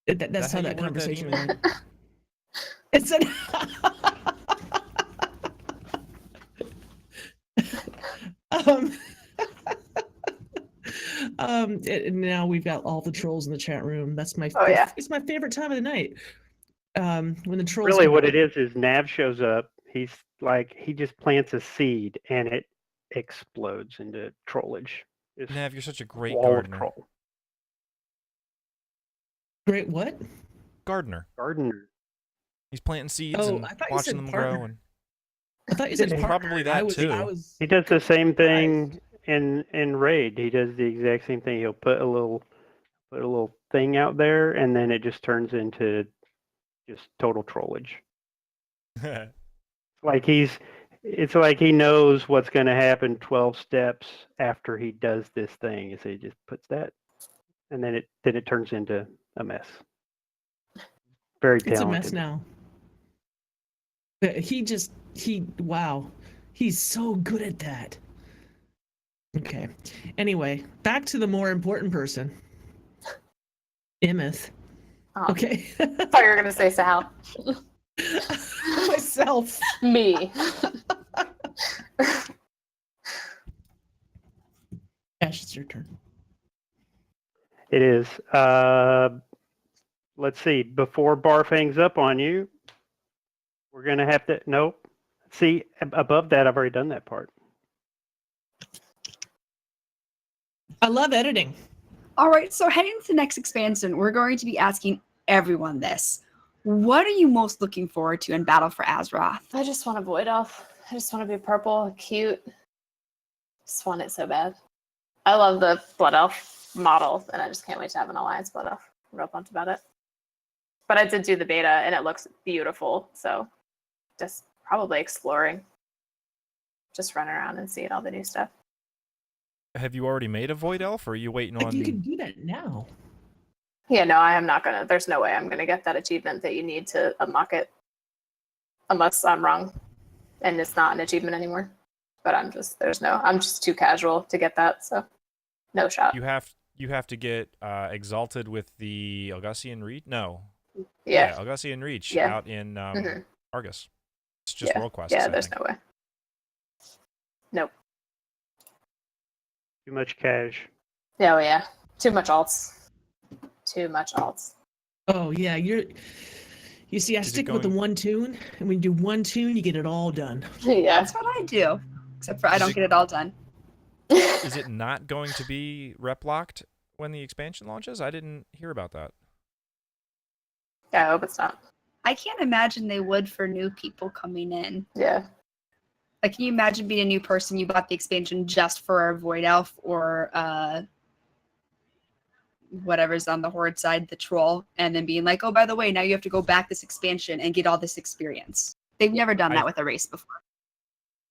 That's how how you that worded that conversation email? went. It said, now we've got all the trolls in the chat room. That's my Oh, yeah. It's my favorite time of the night. When the trolls Really, come what out. it is Nav shows up. He's like he just plants a seed and it explodes into trollage. It's Nav, you're such a great wall of gardener. troll. Great what? Gardener. Gardener. He's planting seeds Oh, and I thought you watching said them partner. grow. And I thought you said It's partner. probably I that was, too. I was He does the same thing surprised. in Raid. He does the exact same thing. He'll put a little thing out there, and then it just turns into just total trollage. It's like he knows what's going to happen 12 steps after he does this thing. So he just puts that, and then it turns into a mess. Very talented. It's a mess now. But wow. He's so good at that. Okay. Anyway, back to the more important person. Immith. Oh, Okay. I thought you were gonna say Sal. Myself. Me. Ash, it's your turn. It is. Let's see. Before Barf hangs up on you, we're gonna have to. Nope. See, above that, I've already done that part. I love editing. All right, so heading to the next expansion, we're going to be asking everyone this. What are you most looking forward to in Battle for Azeroth? I just want a Void Elf. I just want to be purple, cute. Just want it so bad. I love the Blood Elf model, and I just can't wait to have an Alliance Blood Elf. I'm real pumped about it. But I did do the beta, and it looks beautiful, so just probably exploring. Just run around and seeing all the new stuff. Have you already made a Void Elf, or are you waiting Like, on? you can do that now. Yeah, no, I am not gonna. There's no way I'm gonna get that achievement that you need to unlock it, unless I'm wrong, and it's not an achievement anymore. But I'm just too casual to get that, so no shot. You have to get exalted with the Augustian Reach. No. Yeah, Augustian Reach Yeah. out in Mhm. Argus. It's just world quests. Yeah, I there's think. no way. Nope. Too much cash. Oh yeah, too much alts. Too much alts. Oh yeah, You see, I Is it stick with the going- one tune, and when you do one tune, you get it all done. Yeah. That's what I do. Except for I don't get it all done. Is it not going to be rep locked when the expansion launches? I didn't hear about that. Yeah, I hope it's not. I can't imagine they would for new people coming in. Yeah. Like, can you imagine being a new person, you bought the expansion just for a Void Elf or whatever's on the Horde side, the Troll, and then being like, oh, by the way, now you have to go back this expansion and get all this experience. They've never done that with a race before.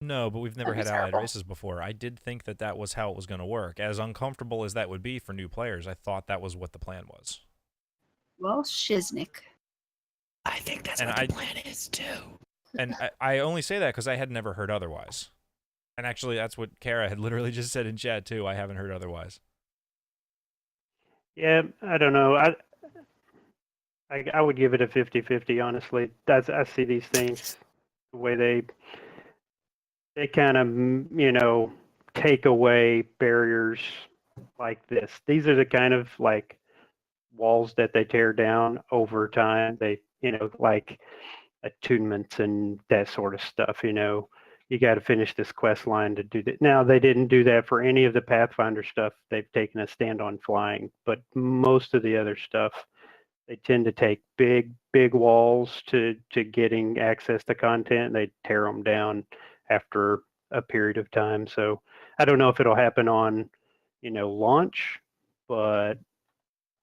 No, but we've never That'd had be allied terrible. races before. I did think that that was how it was going to work. As uncomfortable as that would be for new players, I thought that was what the plan was. Well, shiznick. I think that's And what I- the plan is too. And I only say that because I had never heard otherwise. And actually, that's what Kara had literally just said in chat, too. I haven't heard otherwise. Yeah, I don't know. I would give it a 50-50, honestly. I see these things the way they kind of, take away barriers like this. These are the kind of like walls that they tear down over time. They, like attunements and that sort of stuff, You got to finish this quest line to do that. Now, they didn't do that for any of the Pathfinder stuff. They've taken a stand on flying, but most of the other stuff, they tend to take big walls to getting access to content. They tear them down after a period of time. So I don't know if it'll happen on, launch, but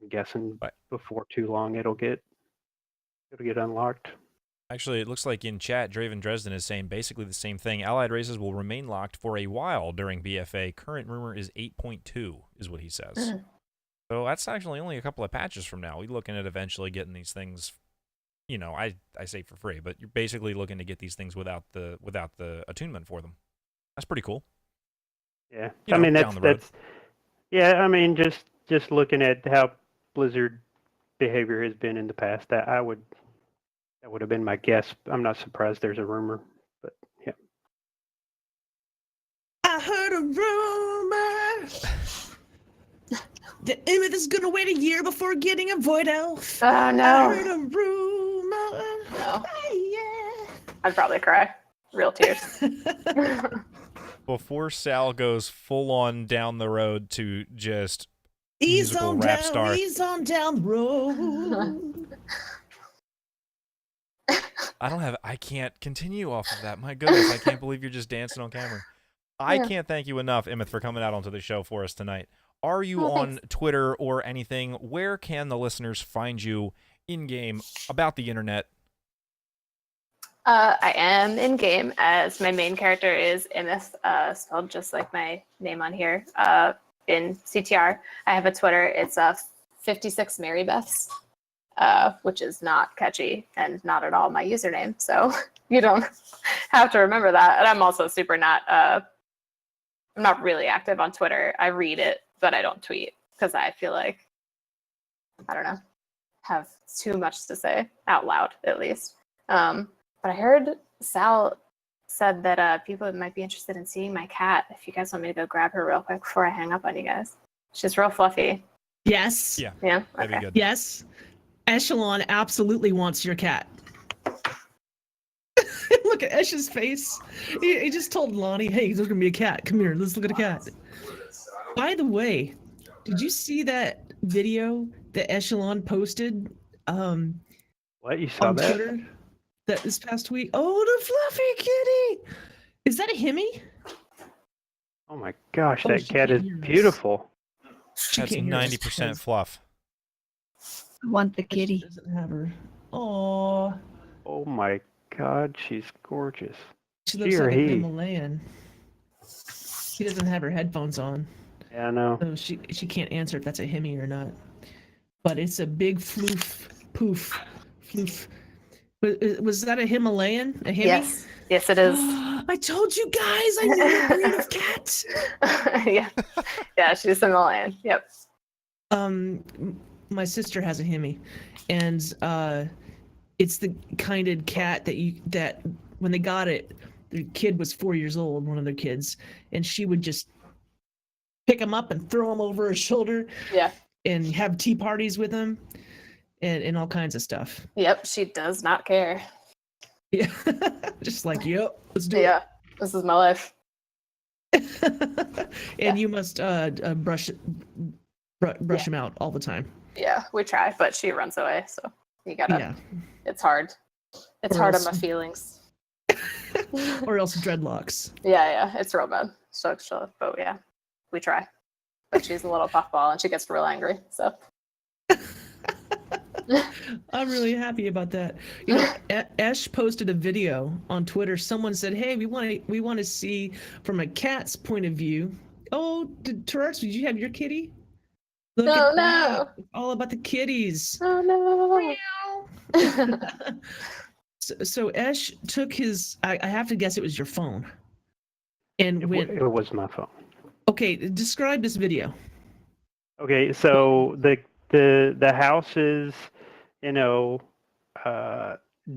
I'm guessing Right. before too long it'll get unlocked. Actually, it looks like in chat, Draven Dresden is saying basically the same thing. Allied races will remain locked for a while during BFA. Current rumor is 8.2, is what he says. Mhm. So that's actually only a couple of patches from now. We're looking at eventually getting these things, I say for free, but you're basically looking to get these things without the attunement for them. That's pretty cool. Yeah, You I know, mean down the road. yeah. I mean, just looking at how Blizzard behavior has been in the past, that would have been my guess. I'm not surprised there's a rumor, but yeah. I heard a rumor that Immith is gonna wait a year before getting a Void Elf. Oh I no. heard a rumor. No. Yeah. I'd probably cry. Real tears. Before Sal goes full on down the road to just He's musical on rap down. star. He's on down the road. I can't continue off of that. My goodness, I can't believe you're just dancing on camera. I Yeah. can't thank you enough, Immith, for coming out onto the show for us tonight. Are you Oh, on thanks. Twitter or anything? Where can the listeners find you in-game about the internet? I am in game as my main character is Immith, spelled just like my name on here. In CTR, I have a Twitter. It's 56 Marybeths, which is not catchy and not at all my username. So you don't have to remember that. And I'm also super not. I'm not really active on Twitter. I read it, but I don't tweet because I feel like I don't know, have too much to say out loud at least. But I heard Sal said that people might be interested in seeing my cat. If you guys want me to go grab her real quick before I hang up on you guys. She's real fluffy. Yes. Yeah, Yeah? that'd Okay. be good. Yes. Echelon absolutely wants your cat. Look at Esh's face. He just told Lonnie, hey, there's gonna be a cat. Come here, let's look at a cat. By the way, did you see that video that Eshelon posted What, you saw on that? Twitter this past week? Oh, the fluffy kitty! Is that a Hemi? Oh my gosh, Oh, that she cat can't is hear us. beautiful. She That's can't hear us 90% because fluff. I want the She kitty. doesn't have her. Oh, Oh my god, she's gorgeous. she looks She or like a he? Himalayan. She doesn't have her headphones on. Yeah, I know. So she can't answer if that's a Hemi or not. But it's a big floof. Was that a Himalayan? A Hemi? Yes. Yes, it is. I told you guys I knew a breed of cat. Yeah. Yeah, she's a Himalayan. Yep. My sister has a Hemi, and it's the kind of cat that when they got it, their kid was 4 years old, one of their kids, and she would just pick him up and throw him over her shoulder Yeah. and have tea parties with him. and all kinds of stuff. Yep, she does not care. Yeah, just like, yep, let's do Yeah, this is my life. it. And you must brush him out all the time. Yeah, we try, but she runs away. So you gotta. Yeah, It's hard. It's Or hard on else- my feelings. or else dreadlocks. Yeah, it's real bad. So, but yeah, we try. But she's a little puffball and she gets real angry. So I'm really happy about that. You know, Esh posted a video on Twitter. Someone said, "Hey, we want to see from a cat's point of view." Oh, Turarts, did you have your kitty? Look Oh, at no. that. It's all about the kitties. oh no. So Esh took his. I have to guess it was your phone. And went. It was my phone. Okay, describe this video. Okay, so the house is,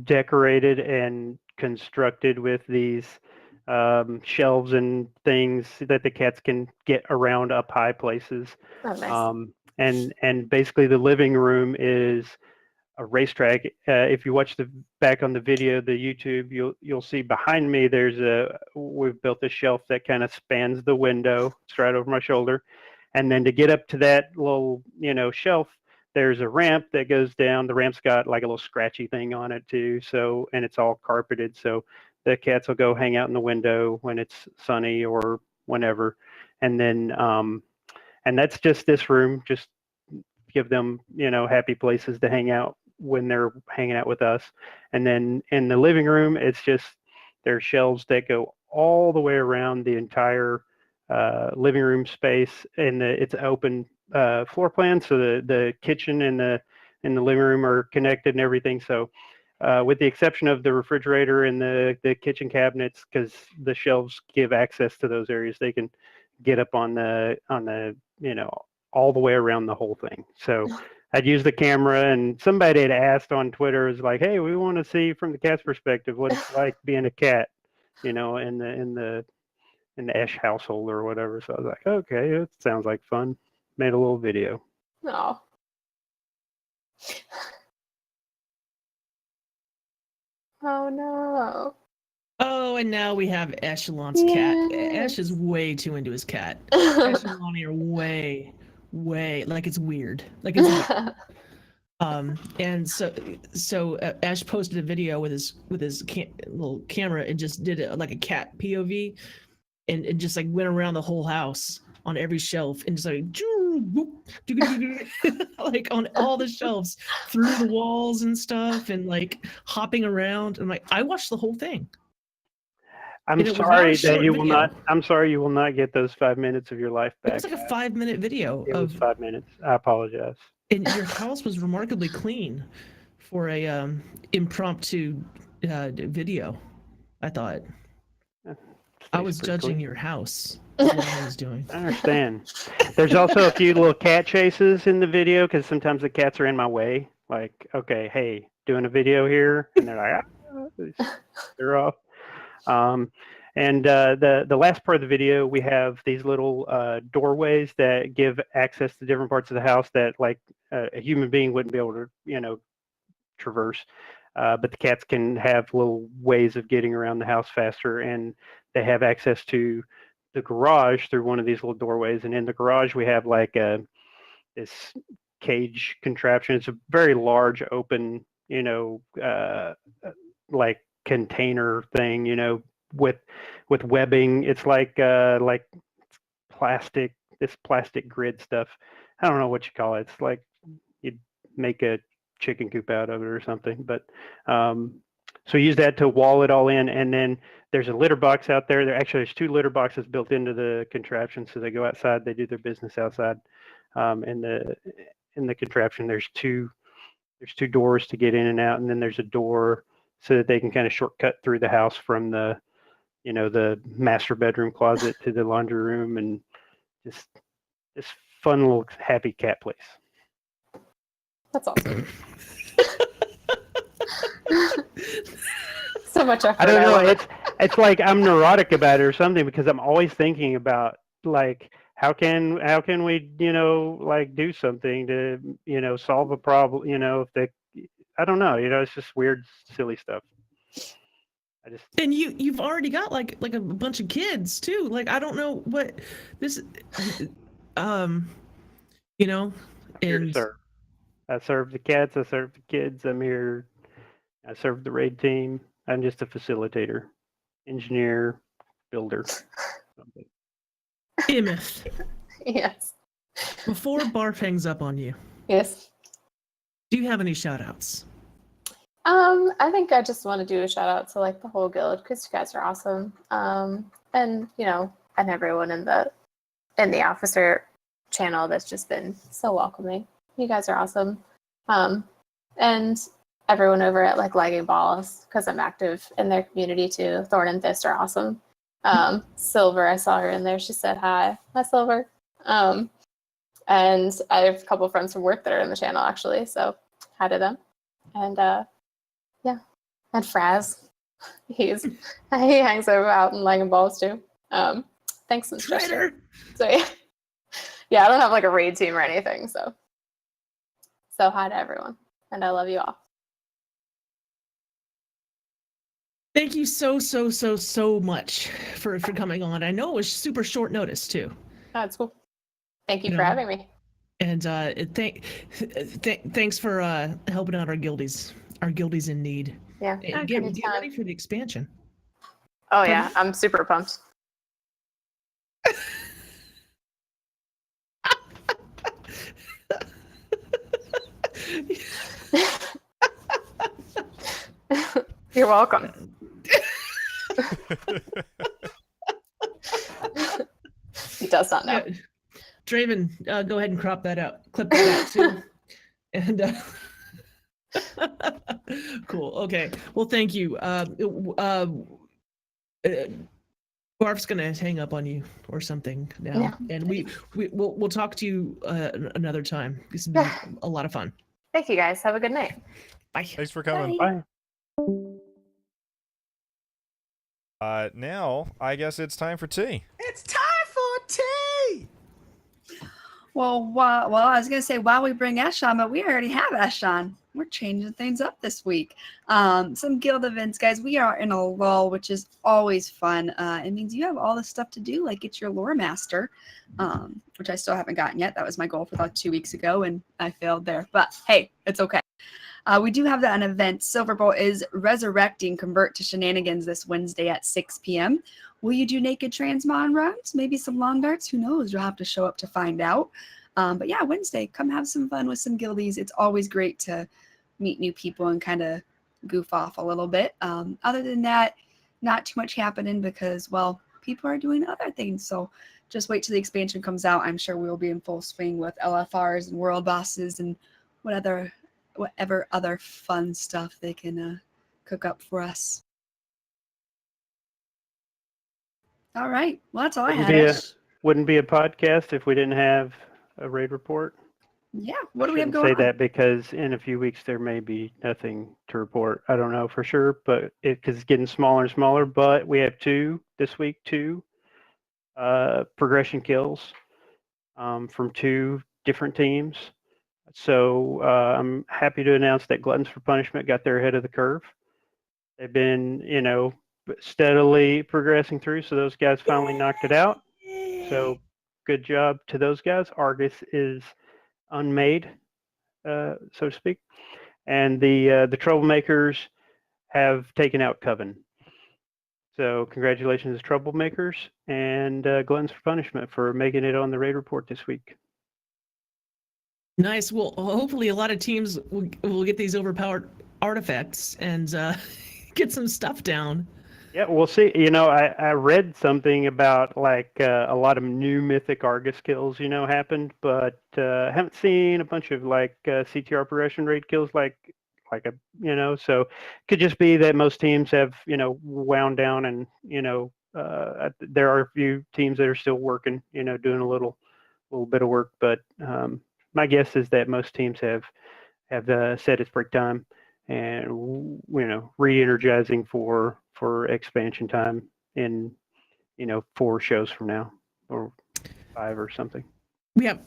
decorated and constructed with these shelves and things that the cats can get around up high places. Oh, nice. And basically the living room is a racetrack. If you watch the back on the video, the YouTube, you'll see behind me we've built a shelf that kind of spans the window. It's right over my shoulder. And then to get up to that little, shelf, there's a ramp that goes down. The ramp's got like a little scratchy thing on it too. So, and it's all carpeted. So the cats will go hang out in the window when it's sunny or whenever. And then, and that's just this room, just give them, happy places to hang out when they're hanging out with us. And then in the living room, it's just, there's shelves that go all the way around the entire living room space, and it's open floor plan, so the kitchen and the living room are connected and everything. So with the exception of the refrigerator and the kitchen cabinets, because the shelves give access to those areas, they can get up on the all the way around the whole thing. So I'd use the camera, and somebody had asked on Twitter, is like, hey, we want to see from the cat's perspective what it's like being a cat, in the Esh household or whatever. So I was like, okay, it sounds like fun. Made a little video. No. Oh no. Oh, and now we have Eshelon's cat. Esh is way too into his cat. Esh and Lonnie are way, like it's weird. Like it's weird. And so Ash posted a video with his little camera and just did it like a cat POV, and just like went around the whole house on every shelf and just like like on all the shelves, through the walls and stuff, and like hopping around. And like, I watched the whole thing. I'm sorry that you will not. I'm sorry you will not get those 5 minutes of your life back. It was like a 5-minute video. It was 5 minutes. I apologize. And your house was remarkably clean for a impromptu video. I thought. I was judging your house. What I was doing. I understand. There's also a few little cat chases in the video because sometimes the cats are in my way. Like, okay, hey, doing a video here, and they're like, they're off. And the last part of the video, we have these little doorways that give access to different parts of the house that like a human being wouldn't be able to, traverse. But the cats can have little ways of getting around the house faster, and they have access to the garage through one of these little doorways. And in the garage, we have like this cage contraption. It's a very large, open, like container thing, with webbing. It's like plastic, this plastic grid stuff. I don't know what you call it. It's like you'd make a chicken coop out of it or something. But so use that to wall it all in, and then there's a litter box out there. There's 2 litter boxes built into the contraption, so they go outside, they do their business outside. In the contraption, there's two doors to get in and out, and then there's a door so that they can kind of shortcut through the house from the master bedroom closet to the laundry room, and just this fun little happy cat place. That's awesome. So much effort. I don't know. It's like I'm neurotic about it or something, because I'm always thinking about like how can we, like do something to, solve a problem, if they, I don't know, it's just weird, silly stuff. And you've already got like a bunch of kids too. Like I don't know what this, I'm here to and serve. I serve the cats. I serve the kids. I'm here. I serve the raid team. I'm just a facilitator, engineer, builder. Something. Immith, Yes. before Barf hangs up on you, Yes. do you have any shout outs? I think I just want to do a shout out to like the whole guild because you guys are awesome. And and everyone in the officer channel that's just been so welcoming. You guys are awesome. And everyone over at like Lagging Balls because I'm active in their community too. Thorn and Fist are awesome. Silver, I saw her in there. She said hi. Hi, Silver. And I have a couple friends from work that are in the channel actually, so hi to them. And and Fraz, he hangs out in Lagging Balls too. Thanks, Mr. Traitor. So yeah, I don't have like a raid team or anything, so hi to everyone, and I love you all. Thank you so much for coming on. I know it was super short notice too. That's cool. Thank you for having me. And thanks for helping out our guildies in need. Yeah. And get ready for the expansion. Oh yeah, I'm super pumped. You're welcome. He does not know. Yeah. Draven, go ahead and crop that out. Clip that out too. And cool. Okay. Well, thank you. Barf's gonna hang up on you or something now, and we'll talk to you another time. This has been a lot of fun. Thank you guys. Have a good night. Bye. Thanks for coming. Bye. Now I guess it's time for tea. It's time for tea. Well, I was gonna say while we bring Eshelon, but we already have Eshelon. We're changing things up this week. Some guild events, guys. We are in a lull, which is always fun. It means you have all the stuff to do, like get your lore master, which I still haven't gotten yet. That was my goal for about 2 weeks ago, and I failed there. But hey, it's okay. We do have an event. Silverbolt is resurrecting Convert to Shenanigans this Wednesday at 6 p.m. Will you do naked transmon runs? Maybe some long darts? Who knows? You'll have to show up to find out. But yeah, Wednesday, come have some fun with some guildies. It's always great to meet new people and kind of goof off a little bit. Other than that, not too much happening because, well, people are doing other things. So just wait till the expansion comes out. I'm sure we'll be in full swing with LFRs and world bosses and whatever other fun stuff they can cook up for us. All right. Well, that's all I had. Wouldn't be a podcast if we didn't have a raid report. Yeah. What do we have Shouldn't going say on? that because in a few weeks there may be nothing to report. I don't know for sure, but because it's getting smaller and smaller. But we have two this week, two progression kills from two different teams. So I'm happy to announce that Gluttons for Punishment got their ahead of the curve. They've been, steadily progressing through. So those guys finally knocked it out. So good job to those guys. Argus is unmade, so to speak. And the Troublemakers have taken out Coven. So congratulations, Troublemakers, and Gluttons for Punishment for making it on the raid report this week. Nice. Well, hopefully a lot of teams will get these overpowered artifacts and get some stuff down. Yeah, we'll see. I read something about like a lot of new mythic Argus kills, happened, but haven't seen a bunch of like CTR progression raid kills so could just be that most teams have, wound down and, there are a few teams that are still working, doing a little bit of work, but my guess is that most teams have set its break time and re-energizing for expansion time in 4 shows from now. Or 5 or something. We have,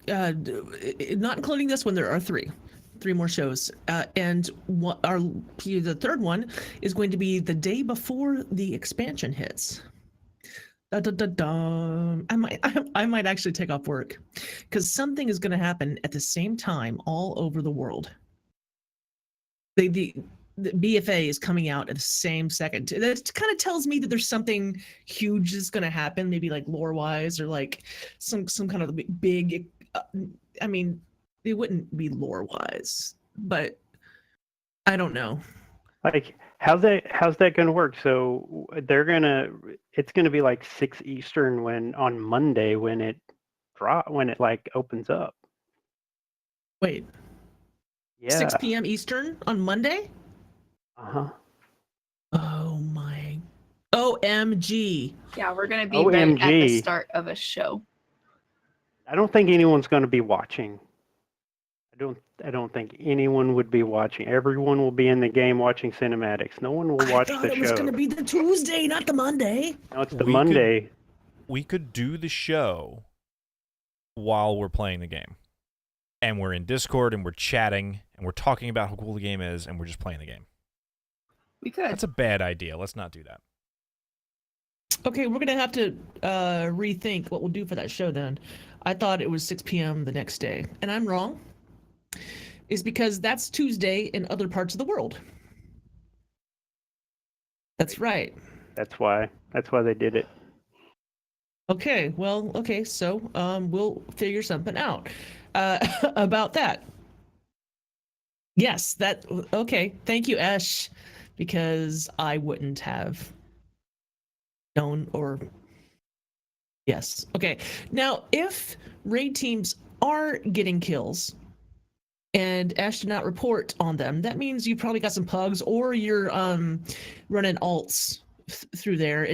not including this one, there are three more shows, and the third one is going to be the day before the expansion hits. Da, da, da, da. I might actually take off work because something is going to happen at the same time all over the world. The BFA is coming out at the same second. That kind of tells me that there's something huge that's going to happen, maybe like lore-wise or like some kind of big. I mean, it wouldn't be lore-wise, but I don't know. Like, how's that going to work? So it's gonna be like 6 Eastern on Monday when it like opens up. Wait. Yeah. 6 p.m. Eastern on Monday? Uh-huh. Oh my. OMG. Yeah, we're gonna be right at the OMG. start of a show. I don't think anyone's going to be watching. I don't think anyone would be watching. Everyone will be in the game watching cinematics. No one will watch the show. I thought it was going to be the Tuesday, not the Monday. No, it's the Monday. We could do the show while we're playing the game. And we're in Discord and we're chatting and we're talking about how cool the game is and we're just playing the game. We could. That's a bad idea. Let's not do that. Okay, we're going to have to rethink what we'll do for that show then. I thought it was 6 p.m. the next day. And I'm wrong. Is because that's Tuesday in other parts of the world. That's right. That's why they did it. Okay, well, okay, so we'll figure something out about that. Yes, okay. Thank you, Esh, because I wouldn't have known or yes. Okay. Now, if raid teams are getting kills and Ash did not report on them, that means you probably got some pugs or you're running alts through there.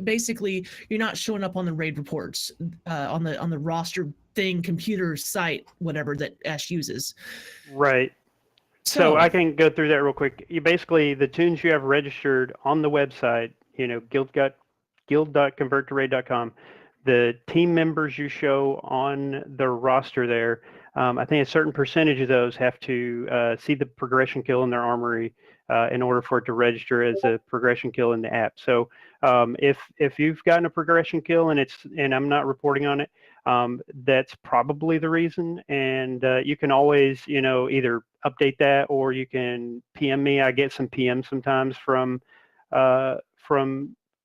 Basically, you're not showing up on the raid reports on the roster thing, computer site, whatever that Ash uses. Right. So I can go through that real quick. You basically, the tunes you have registered on the website, guild.converttораid.com, the team members you show on the roster there, I think a certain percentage of those have to see the progression kill in their armory in order for it to register as a progression kill in the app. So if you've gotten a progression kill and I'm not reporting on it, that's probably the reason. And you can always, either update that or you can PM me. I get some PM sometimes from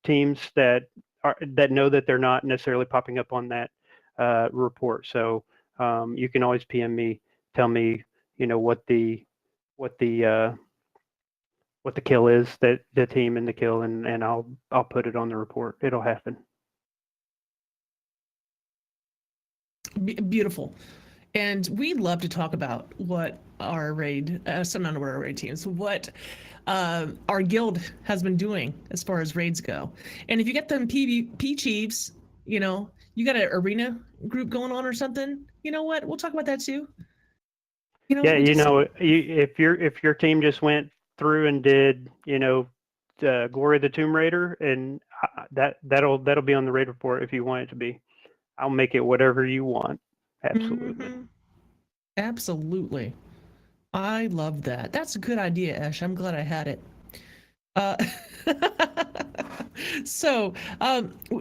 teams that know that they're not necessarily popping up on that report. So you can always PM me, tell me, what the kill is, that the team in the kill, and I'll put it on the report. It'll happen. Beautiful. And we love to talk about what our raid, some number of our raid teams, what our guild has been doing as far as raids go. And if you get them PvP chiefs, you got an arena group going on or something, you know what? We'll talk about that too. If your team just went through and did, Glory of the Tomb Raider, and that'll be on the raid report if you want it to be. I'll make it whatever you want. Absolutely. Mm-hmm. Absolutely. I love that. That's a good idea, Ash. I'm glad I had it. So,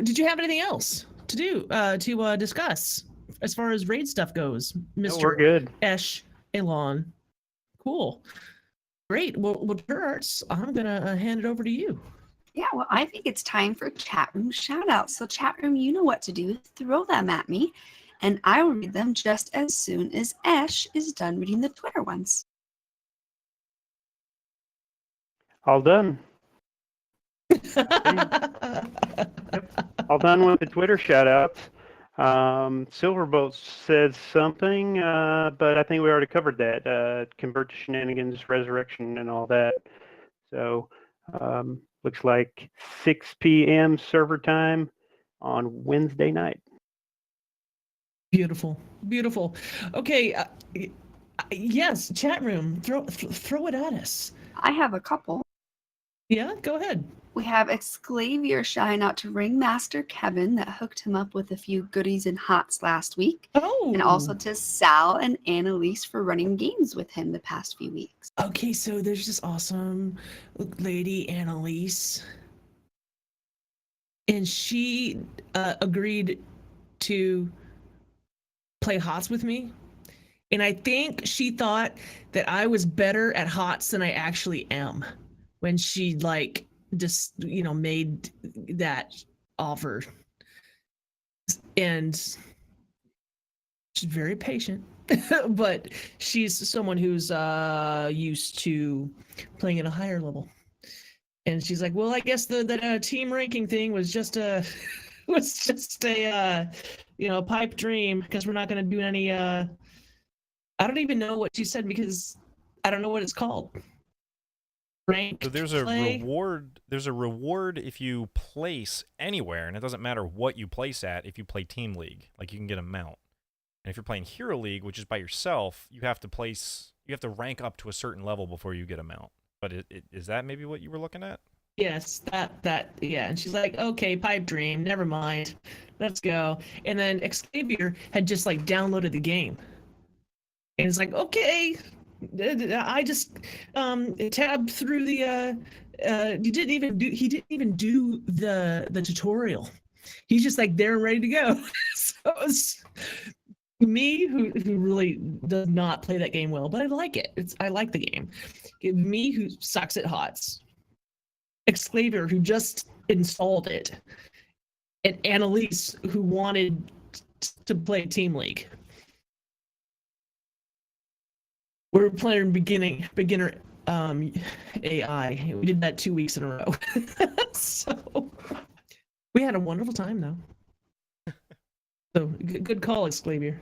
did you have anything else to do to discuss as far as raid stuff goes, Mr. No, we're good. Eshelon? Cool. Great. Well, Turarts, I'm gonna hand it over to you. Yeah, well, I think it's time for chat room shout outs. So chat room, you know what to do. Throw them at me, and I will read them just as soon as Ash is done reading the Twitter ones. All done. Yep. All done with the Twitter shout outs. Silverbolt said something, but I think we already covered that. Convert to Shenanigans, Resurrection, and all that. So looks like 6 p.m. server time on Wednesday night. Beautiful. Okay. Yes, chat room. Throw it at us. I have a couple. Yeah, go ahead. We have Exclavier shouting out to Ringmaster Kevin that hooked him up with a few goodies and hots last week. Oh. And also to Sal and Annalise for running games with him the past few weeks. Okay, so there's this awesome lady, Annalise. And she agreed to play HOTS with me. And I think she thought that I was better at HOTS than I actually am when she like just, you know, made that offer. And she's very patient, but she's someone who's used to playing at a higher level. And she's like, well, I guess the team ranking thing was just a you know, pipe dream, because we're not going to do any I don't even know what she said because I don't know what it's called. Ranked So there's a play? reward. There's a reward if you place anywhere, and it doesn't matter what you place at. If you play Team League, like you can get a mount. And if you're playing Hero League, which is by yourself, you have to rank up to a certain level before you get a mount. But is that maybe what you were looking at? Yes, that yeah. And she's like, okay, pipe dream, never mind, let's go. And then Xavier had just like downloaded the game, and it's like, okay, I just tabbed through the he didn't even do the tutorial. He's just like there and ready to go. So it's me who really does not play that game well, but I like it. I like the game. Me who sucks at HOTS. Exclavier who just installed it, and Annalise who wanted to play Team League. We're playing beginner AI. We did that 2 weeks in a row. So we had a wonderful time though. So good call, Exclavier.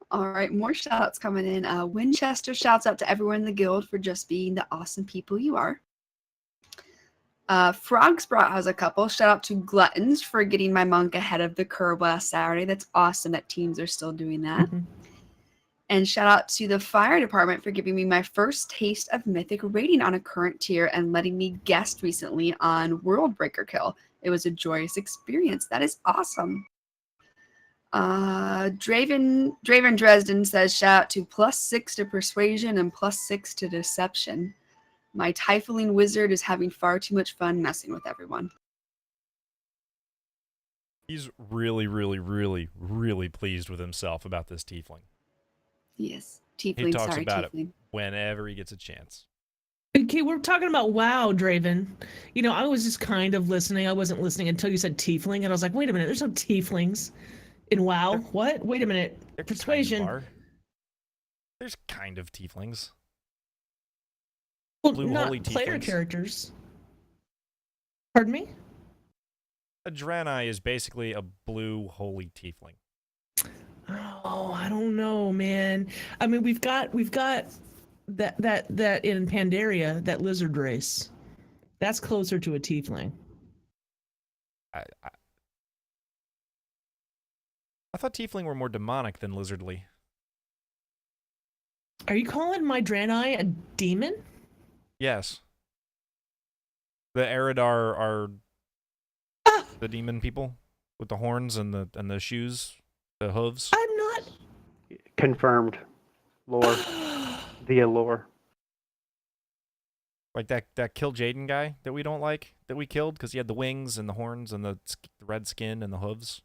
All right, more shout outs coming in. Winchester shouts out to everyone in the guild for just being the awesome people you are. Frogsprout has a couple. Shout out to Gluttons for getting my monk ahead of the curve last Saturday. That's awesome that teams are still doing that. Mm-hmm. And shout out to the fire department for giving me my first taste of mythic rating on a current tier and letting me guest recently on World Breaker Kill. It was a joyous experience. That is awesome. Draven Dresden says, shout out to +6 to persuasion and +6 to deception. My Tiefling wizard is having far too much fun messing with everyone. He's really, really, really, really pleased with himself about this tiefling. Yes, tiefling. He talks Sorry, about tiefling. it whenever he gets a chance. Okay, we're talking about WoW, Draven. You know, I was just kind of listening. I wasn't listening until you said tiefling, and I was like, wait a minute, there's no tieflings in WoW. What? Wait a minute. There Persuasion. kind of are. There's kind of tieflings. Well, Blue not holy player tieflings. characters. Pardon me? A Draenei is basically a blue holy tiefling. Oh, I don't know, man. I mean, we've got that in Pandaria, that lizard race. That's closer to a tiefling. I thought tiefling were more demonic than lizardly. Are you calling my Draenei a demon? Yes. The Eridar are the demon people with the horns and the shoes, the hooves. I'm not. Confirmed. Lore. Via lore. Like that Kill Jaden guy that we don't like, that we killed because he had the wings and the horns and the red skin and the hooves.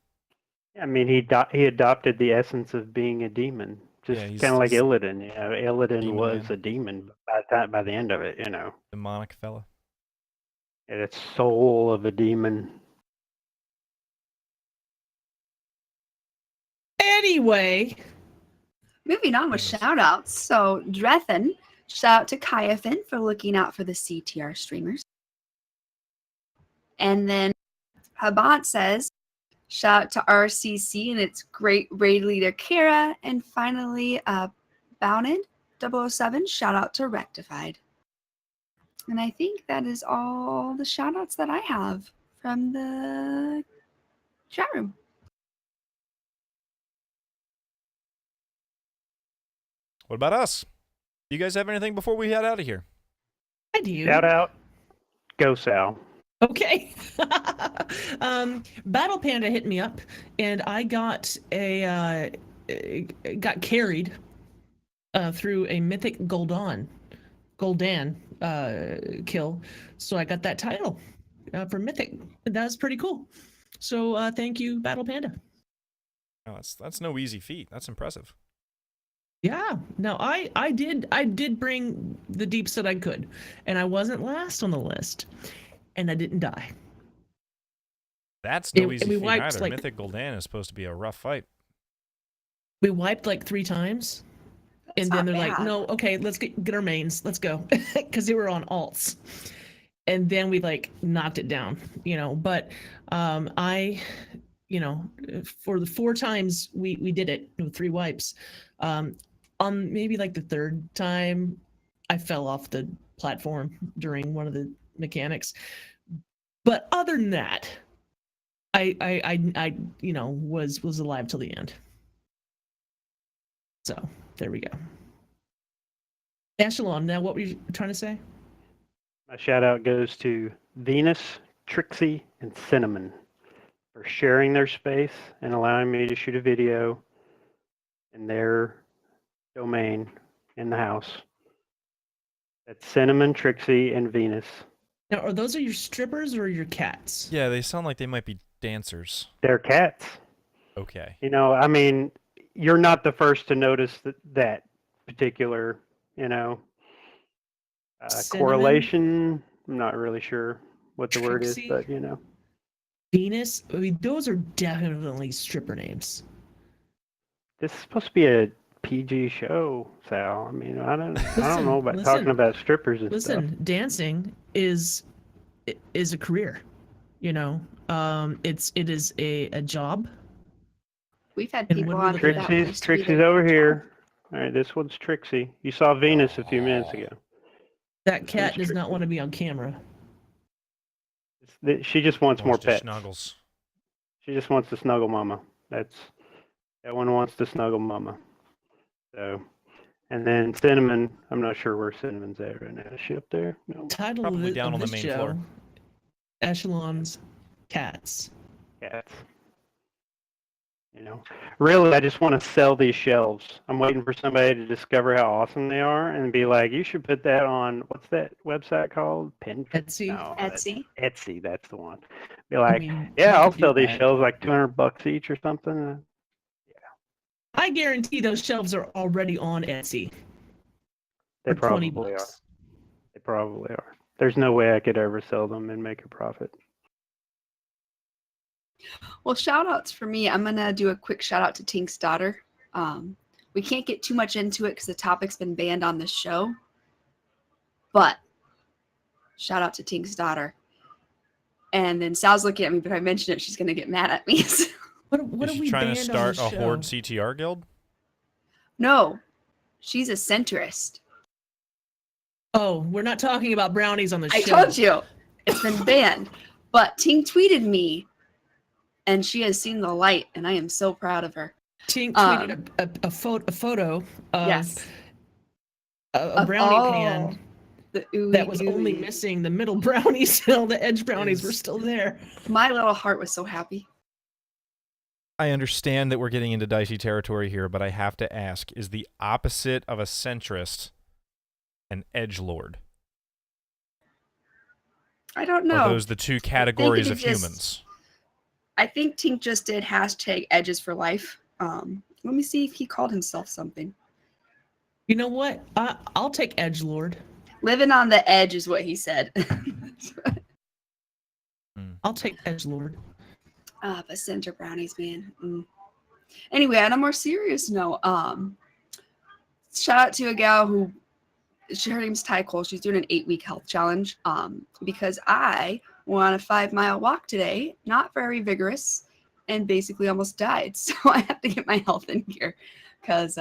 I mean, he adopted the essence of being a demon. Just Yeah, kind of like he's Illidan. You know, Illidan demon was man. a demon by the end of it. You know, Demonic fella. it's soul of a demon. Anyway. Moving on with shout outs. So, Drethen, shout out to Kaiafin for looking out for the CTR streamers. And then Habant says, shout out to RCC and its great raid leader Kira. And finally, Bounded 007, shout out to Rectified. And I think that is all the shout outs that I have from the chat room. What about us? Do you guys have anything before we head out of here? I do. Shout out. Go, Sal. Okay. Battle Panda hit me up, and I got got carried through a mythic Goldan kill, so I got that title for mythic. That's pretty cool. So thank you, Battle Panda. Oh, that's no easy feat. That's impressive. Yeah, no, I did bring the deeps that I could, and I wasn't last on the list, and I didn't die. That's no And easy we feat wiped, either. like- Mythic Gul'dan is supposed to be a rough fight. We wiped like 3 times, and then not they're like, bad. "No, okay, let's get our mains, let's go," because they were on alts, and then we like knocked it down, you know. But I, you know, for the 4 times we did it with 3 wipes, on maybe like the 3rd time, I fell off the platform during one of the mechanics. But other than that, I you know, was alive till the end. So there we go. Eshelon, now what were you trying to say? My shout out goes to Venus, Trixie, and Cinnamon for sharing their space and allowing me to shoot a video in their domain in the house. That's Cinnamon, Trixie, and Venus. Now, are those your strippers or your cats? Yeah, they sound like they might be dancers. They're cats. Okay. You know, I mean, you're not the first to notice that particular, you know, Cinnamon? correlation. I'm not really sure what the word is, Trixie? but you know. Venus? I mean, those are definitely stripper names. This is supposed to be a PG show, Sal. I mean, I don't know about Listen, talking about strippers and Listen, stuff. dancing is a career. You know, it is a job. We've had And people when we on look here at that Trixie's used to be Trixie's their over job. here. All right, this one's Trixie. You saw Venus a few minutes ago. That cat Who's does not Trixie? want to be on camera. She just wants more Wants to pets. Snuggles. She just wants to snuggle mama. That one wants to snuggle mama. So, and then Cinnamon, I'm not sure where Cinnamon's at right now. Is she up there? No. Title Probably of, down of on the this main show, floor. Echelon's Cats. Cats. You know, really, I just want to sell these shelves. I'm waiting for somebody to discover how awesome they are and be like, you should put that on, what's that website called? Pinterest? Etsy. No, Etsy. Etsy, that's the one. Be like, I mean, yeah, you I'll could do sell these that. shelves like $200 each or something. I guarantee those shelves are already on Etsy. They For 20 probably are. bucks. They probably are. There's no way I could ever sell them and make a profit. Well, shout outs for me. I'm going to do a quick shout out to Tink's daughter. We can't get too much into it because the topic's been banned on this show. But shout out to Tink's daughter. And then Sal's looking at me, but if I mention it, she's going to get mad at me. What Is are she we trying to banned start on a this Horde show? CTR guild? No, she's a centrist. Oh, we're not talking about brownies on the I show. told you it's been banned. But Tink tweeted me, and she has seen the light, and I am so proud of her. Tink tweeted a photo of Yes. a Of brownie all pan the ooey that was only gooey. missing the middle brownies. All the edge brownies were Is- still there. My little heart was so happy. I understand that we're getting into dicey territory here, but I have to ask, is the opposite of a centrist an edgelord? I don't Or know. are those the two categories it of just- humans? I think Tink just did hashtag edges for life. Let me see if he called himself something. You know what? I'll take edgelord. Living on the edge is what he said. I'll take edgelord. But center brownies, man. Anyway, on a more serious note, shout out to a gal who, her name's Ty Cole. She's doing an 8-week health challenge. Because I went on a 5-mile walk today, not very vigorous, and basically almost died. So I have to get my health in gear, because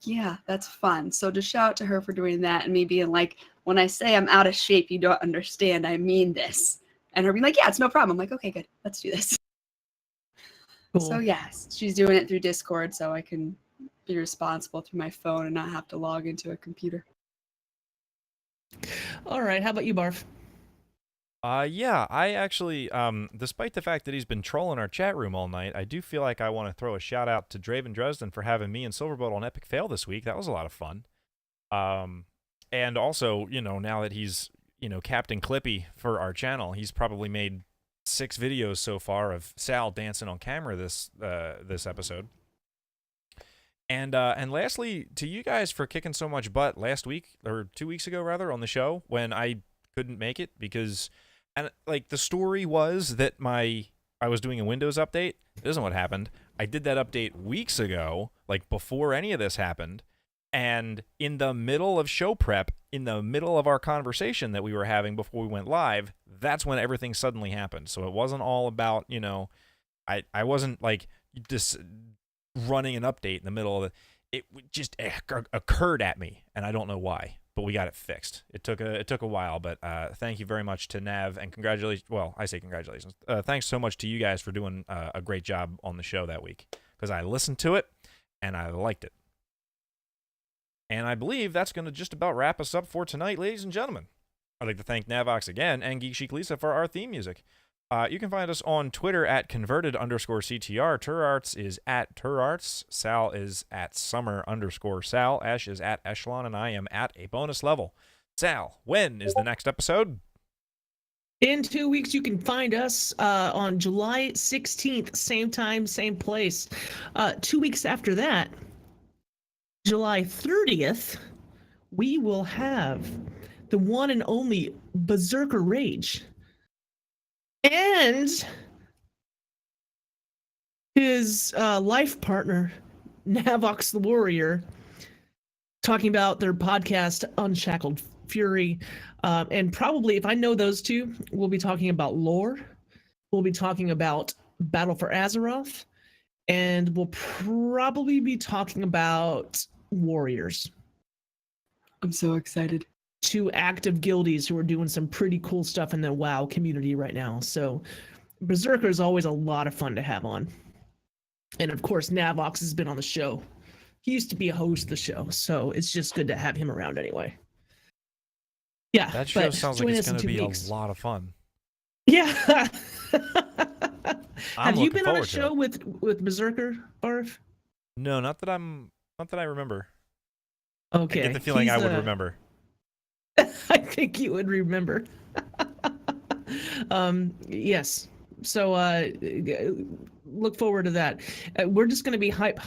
yeah, that's fun. So just shout out to her for doing that, and me being like, when I say I'm out of shape, you don't understand. I mean this. And her being like, yeah, it's no problem. I'm like, okay, good. Let's do this. Cool. So yes, she's doing it through Discord, so I can be responsible through my phone and not have to log into a computer. All right. How about you, Barf? Yeah, I actually, despite the fact that he's been trolling our chat room all night, I do feel like I want to throw a shout out to Draven Dresden for having me and Silverbolt on Epic Fail this week. That was a lot of fun. And also, now that he's, Captain Clippy for our channel, he's probably made 6 videos so far of Sal dancing on camera this episode. And lastly, to you guys for kicking so much butt last week, or 2 weeks ago rather, on the show when I couldn't make it because, and like the story was that I was doing a Windows update. It isn't what happened. I did that update weeks ago, like before any of this happened. And in the middle of show prep, in the middle of our conversation that we were having before we went live, that's when everything suddenly happened. So it wasn't all about, I wasn't like just running an update in the middle of it. It just occurred at me, and I don't know why, but we got it fixed. It took a while, but thank you very much to Nav, and congratulations. Well, I say congratulations. Thanks so much to you guys for doing a great job on the show that week, because I listened to it and I liked it. And I believe that's going to just about wrap us up for tonight, ladies and gentlemen. I'd like to thank Navox again and Geek Chic Lisa for our theme music. You can find us on Twitter at converted_CTR. Turarts is at Turarts. Sal is at summer_Sal. Ash is at Eshelon, and I am at a bonus level. Sal, when is the next episode? In 2 weeks, you can find us on July 16th, same time, same place. 2 weeks after that, July 30th, we will have the one and only Berserker Rage and his life partner, Navox the Warrior, talking about their podcast, Unshackled Fury. And probably, if I know those two, we'll be talking about lore. We'll be talking about Battle for Azeroth. And we'll probably be talking about warriors. I'm so excited. 2 active guildies who are doing some pretty cool stuff in the WoW community right now. So Berserker is always a lot of fun to have on. And of course, Navox has been on the show. He used to be a host of the show, so it's just good to have him around anyway. Yeah, That show sounds like it's going to be a lot of fun. Yeah. I'm have you looking been on a forward to show with Berserker, Barf? No, not that I remember. Okay. I get the feeling I would remember. I think you would remember. Yes. So look forward to that. We're just going to be hype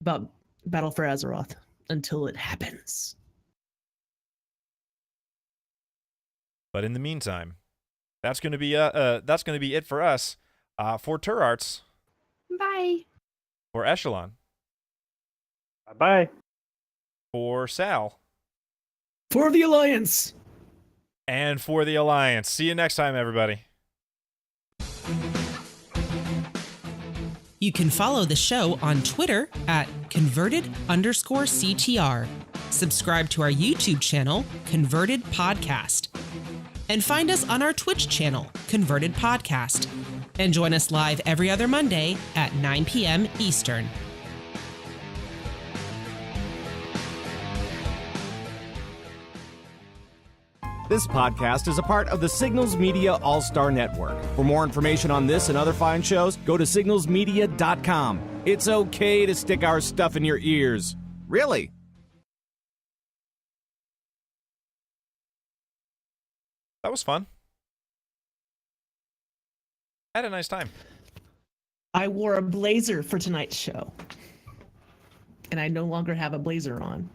about Battle for Azeroth until it happens. But in the meantime, that's going to be it for us. For Turarts, Bye. for Eshelon, Bye-bye. for Sal, For the Alliance. and for the Alliance. See you next time, everybody. You can follow the show on Twitter at converted_CTR. Subscribe to our YouTube channel, Converted Podcast. And find us on our Twitch channel, Converted Podcast. And join us live every other Monday at 9 p.m. Eastern. This podcast is a part of the Signals Media All-Star Network. For more information on this and other fine shows, go to signalsmedia.com. It's okay to stick our stuff in your ears. Really? That was fun. I had a nice time. I wore a blazer for tonight's show. And I no longer have a blazer on.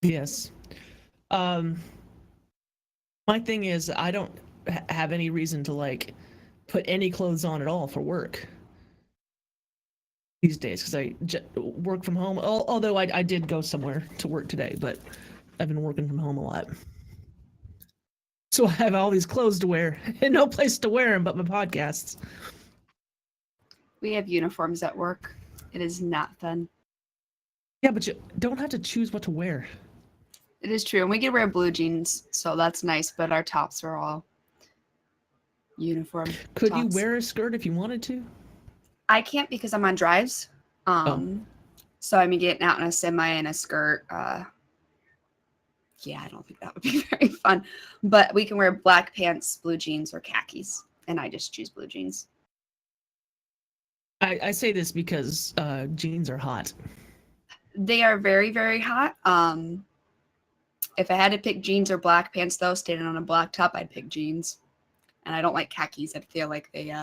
Yes. My thing is, I don't have any reason to put any clothes on at all for work these days because I work from home. Although I did go somewhere to work today, but I've been working from home a lot. So I have all these clothes to wear and no place to wear them but my podcasts. We have uniforms at work. It is not fun. Yeah, but you don't have to choose what to wear. It is true. And we can wear blue jeans, so that's nice, but our tops are all uniform. Could you tops. wear a skirt if you wanted to? I can't because I'm on drives. So I'm getting out in a semi and a skirt Yeah, I don't think that would be very fun. But we can wear black pants, blue jeans, or khakis. And I just choose blue jeans. I say this because jeans are hot. They are very, very hot. If I had to pick jeans or black pants, though, standing on a black top, I'd pick jeans. And I don't like khakis. I feel like they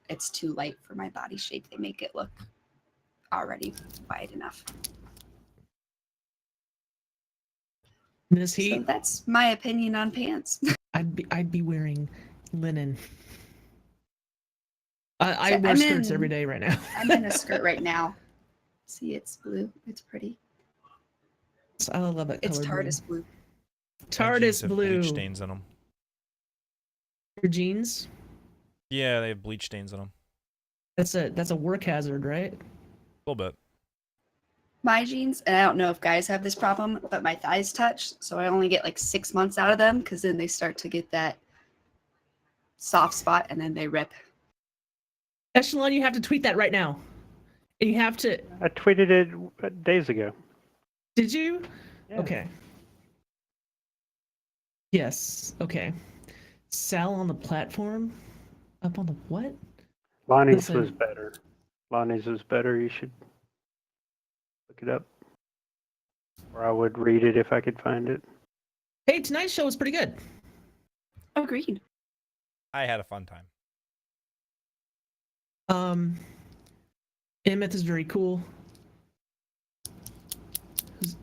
it's too light for my body shape. They make it look already wide enough. This So heat, that's my opinion on pants. I'd be wearing linen. I So wear I'm skirts in- every day right now. I'm in a skirt right now. See, it's blue. It's pretty. I love that It's color. TARDIS blue. My jeans TARDIS have blue. bleach stains in them. Your jeans? Yeah, they have bleach stains in them. That's a work hazard, right? A little bit. My jeans, and I don't know if guys have this problem, but my thighs touch, so I only get like 6 months out of them because then they start to get that soft spot and then they rip. Eshelon, you have to tweet that right now. And you have to. I tweeted it days ago. Did you? Yeah. Okay. Yes. Okay. Sal on the platform. Up on the what? Lonnie's Listen. was better. Lonnie's was better. You should look it up. Or I would read it if I could find it. Hey, tonight's show was pretty good. Agreed. I had a fun time. Immith is very cool. It was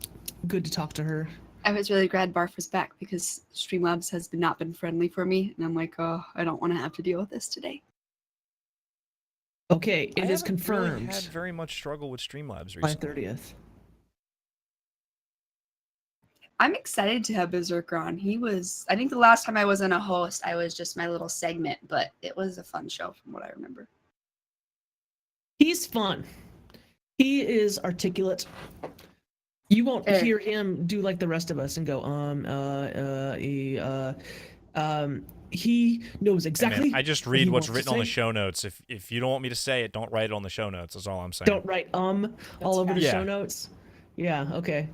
good to talk to her. I was really glad Barf was back because Streamlabs has not been friendly for me, and I'm like, oh, I don't want to have to deal with this today. Okay, I it is haven't confirmed. Really had very much struggle with Streamlabs By recently. 30th. I'm excited to have Berserker on. I think the last time I wasn't a host, I was just my little segment, but it was a fun show from what I remember. He's fun. He is articulate. You won't Eh. hear him do like the rest of us and go, he knows Hey, exactly. man, I just what read he what's wants to written on the say. show notes. If you don't want me to say it, don't write it on the show notes. That's all I'm saying. Don't write all over the Yeah. show notes. Yeah, okay.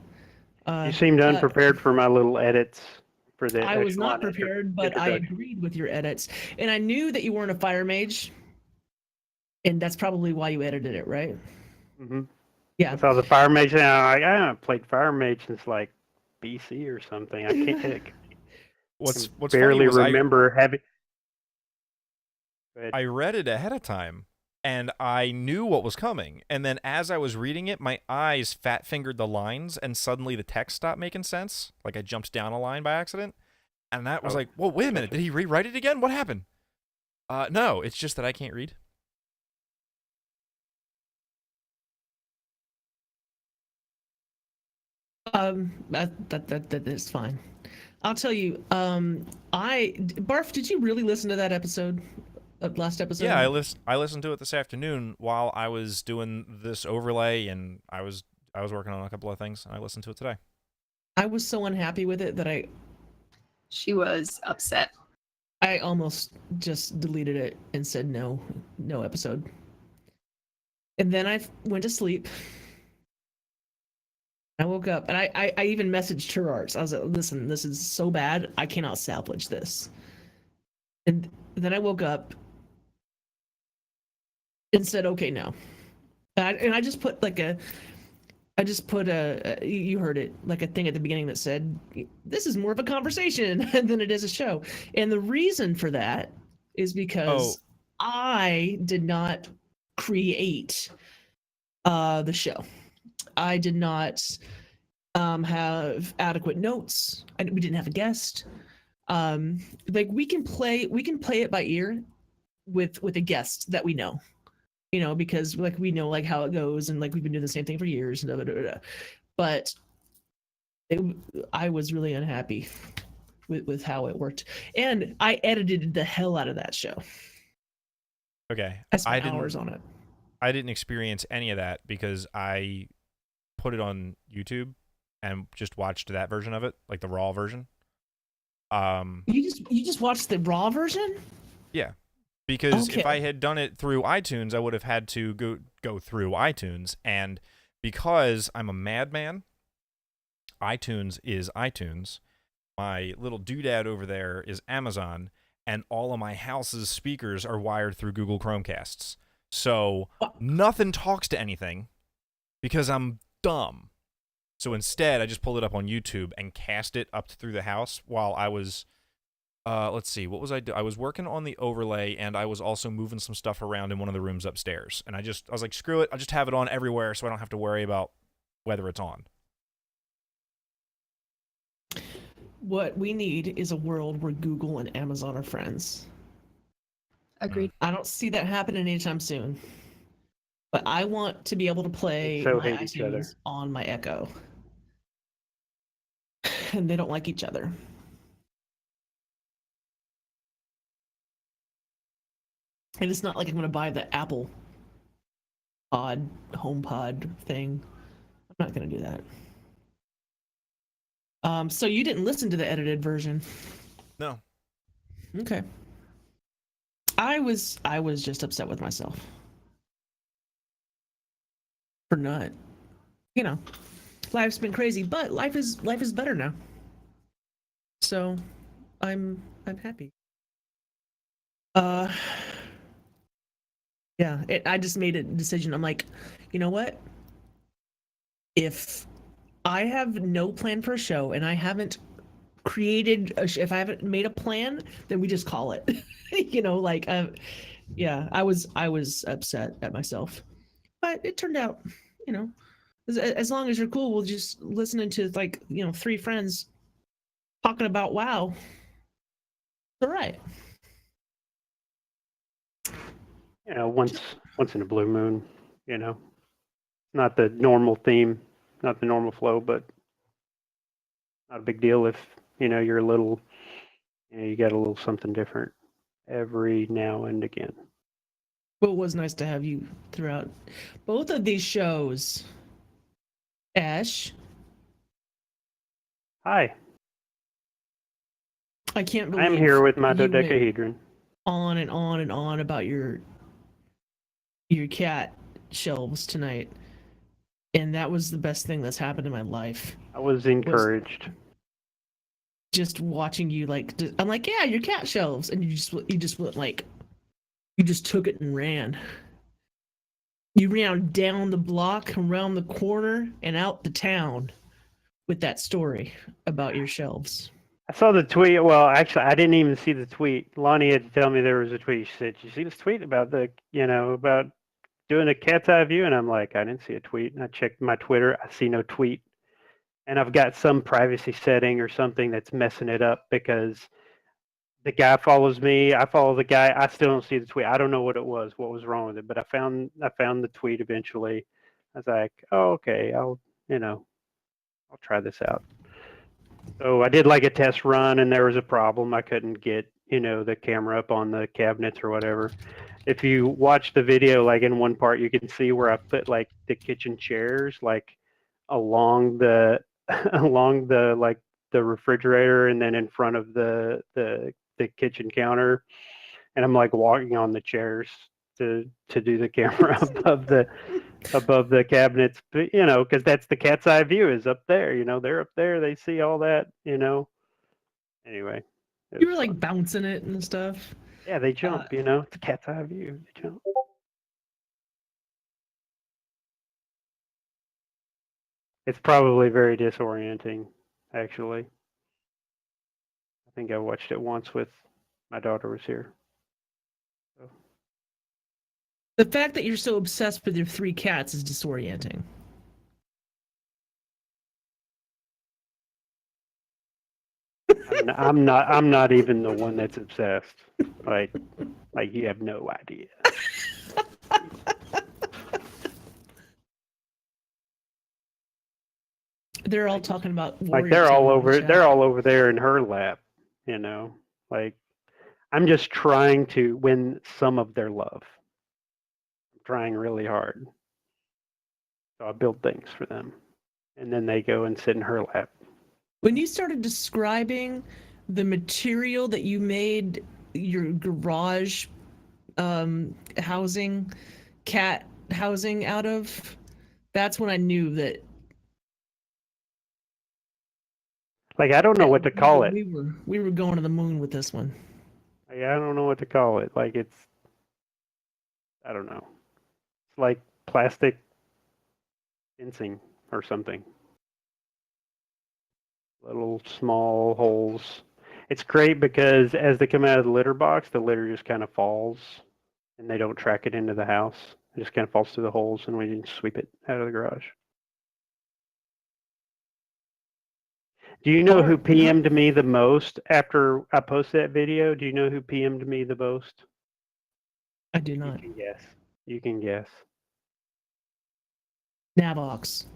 You seemed unprepared for my little edits for the I was not Eshelon prepared, but I introduction. agreed with your edits. And I knew that you weren't a fire mage. And that's probably why you edited it, right? Mm-hmm. Yeah. I saw the Fire Mage, and I'm like, I haven't played Fire Mage since like BC or something. I can't What's barely funny was remember having. I read it ahead of time, and I knew what was coming. And then as I was reading it, my eyes fat-fingered the lines, and suddenly the text stopped making sense. Like I jumped down a line by accident. And that was Oh. like, whoa, wait a minute. Did he rewrite it again? What happened? No, it's just that I can't read. That is fine. I'll tell you. Barf, did you really listen to that episode? Last episode? Yeah, I listened to it this afternoon while I was doing this overlay, and I was working on a couple of things, and I listened to it today. I was so unhappy with it that She was upset. I almost just deleted it and said no episode. And then I went to sleep. I woke up and I even messaged Turarts. I was like, listen, this is so bad. I cannot salvage this. And then I woke up and said, okay, no. And I just put you heard it, like a thing at the beginning that said, this is more of a conversation than it is a show. And the reason for that is because I did not create the show. I did not have adequate notes. We didn't have a guest. Like we can play it by ear with a guest that we know. You know, because like we know like how it goes, and like we've been doing the same thing for years, and da, da, da, da. But I was really unhappy with how it worked, and I edited the hell out of that show. Okay, I spent hours on it. I didn't experience any of that because I put it on YouTube and just watched that version of it, like the raw version. You just watched the raw version? Yeah. Because Okay. if I had done it through iTunes, I would have had to go through iTunes, and because I'm a madman, iTunes is iTunes. My little doodad over there is Amazon, and all of my house's speakers are wired through Google Chromecasts. So nothing talks to anything because I'm dumb. So instead, I just pulled it up on YouTube and cast it up through the house while I was, let's see, what was I doing? I was working on the overlay, and I was also moving some stuff around in one of the rooms upstairs. And I was like, screw it, I'll just have it on everywhere so I don't have to worry about whether it's on. What we need is a world where Google and Amazon are friends. Agreed. I don't see that happening anytime soon. But I want to be able to play So my hate each other. iTunes on my Echo. And they don't like each other. And it's not like I'm going to buy the Apple HomePod thing. I'm not going to do that. So you didn't listen to the edited version? No. Okay. I was just upset with myself for not, life's been crazy, but life is better now. So I'm happy. Yeah, I just made a decision. I'm like, you know what? If I have no plan for a show and I haven't created if I haven't made a plan, then we just call it. Yeah, I was upset at myself, but it turned out, as long as you're cool, we'll just listening to three friends talking about WoW. All right. Once in a blue moon, not the normal theme, not the normal flow, but not a big deal if, you're a little, you got a little something different every now and again. Well, it was nice to have you throughout both of these shows. Ash. Hi. I can't believe I'm here with my you went dodecahedron. on and on and on about your cat shelves tonight. And that was the best thing that's happened in my life. I was encouraged. Just watching you I'm like, yeah, your cat shelves, and you just went you just took it and ran. You ran down the block, around the corner, and out the town with that story about your shelves. I saw the tweet. Well, actually, I didn't even see the tweet. Lonnie had to tell me there was a tweet. She said, "You see this tweet about about doing a cat's eye view?" And I'm like, I didn't see a tweet. And I checked my Twitter. I see no tweet. And I've got some privacy setting or something that's messing it up because the guy follows me. I follow the guy. I still don't see the tweet. I don't know what it was. What was wrong with it? But I found the tweet eventually. I was like, oh, okay. I'll try this out. So I did like a test run, and there was a problem. I couldn't get the camera up on the cabinets or whatever. If you watch the video, in one part, you can see where I put the kitchen chairs along the the refrigerator, and then in front of the kitchen counter, and I'm walking on the chairs to do the camera above the cabinets, but because that's the cat's eye view is up there. They're up there, they see all that. Anyway, You were bouncing it and stuff. yeah, they jump. It's a cat's eye view. They jump. It's probably very disorienting, actually. I think I watched it once with my daughter was here. So. The fact that you're so obsessed with your 3 cats is disorienting. I'm not even the one that's obsessed. You have no idea. They're all talking about they're all over there in her lap, I'm just trying to win some of their love. I'm trying really hard. So I build things for them, and then they go and sit in her lap. When you started describing the material that you made your garage housing, cat housing out of, that's when I knew that Like, I don't know what to call it. We were going to the moon with this one. Like, I don't know what to call it. Like, I don't know. It's like plastic fencing or something. Little small holes. It's great because as they come out of the litter box, the litter just kind of falls and they don't track it into the house. It just kind of falls through the holes and we can sweep it out of the garage. Do you know who PM'd me the most after I posted that video? Do you know who PM'd me the most? I do not. You can guess. You can guess. Navox.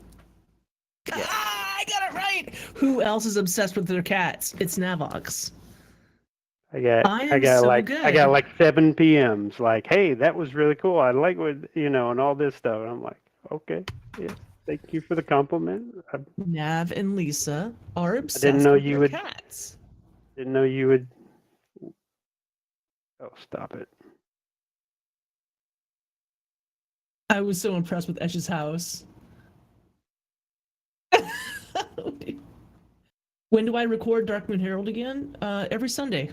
I got it right. Who else is obsessed with their cats? It's Navox. I got like 7 PMs. Like, hey, that was really cool. I like what and all this stuff. And I'm like, okay, yeah. Thank you for the compliment. Nav and Lisa are obsessed with their cats. Didn't know you would. Oh, stop it. I was so impressed with Esh's house. When do I record Dark Moon Herald again? Every Sunday.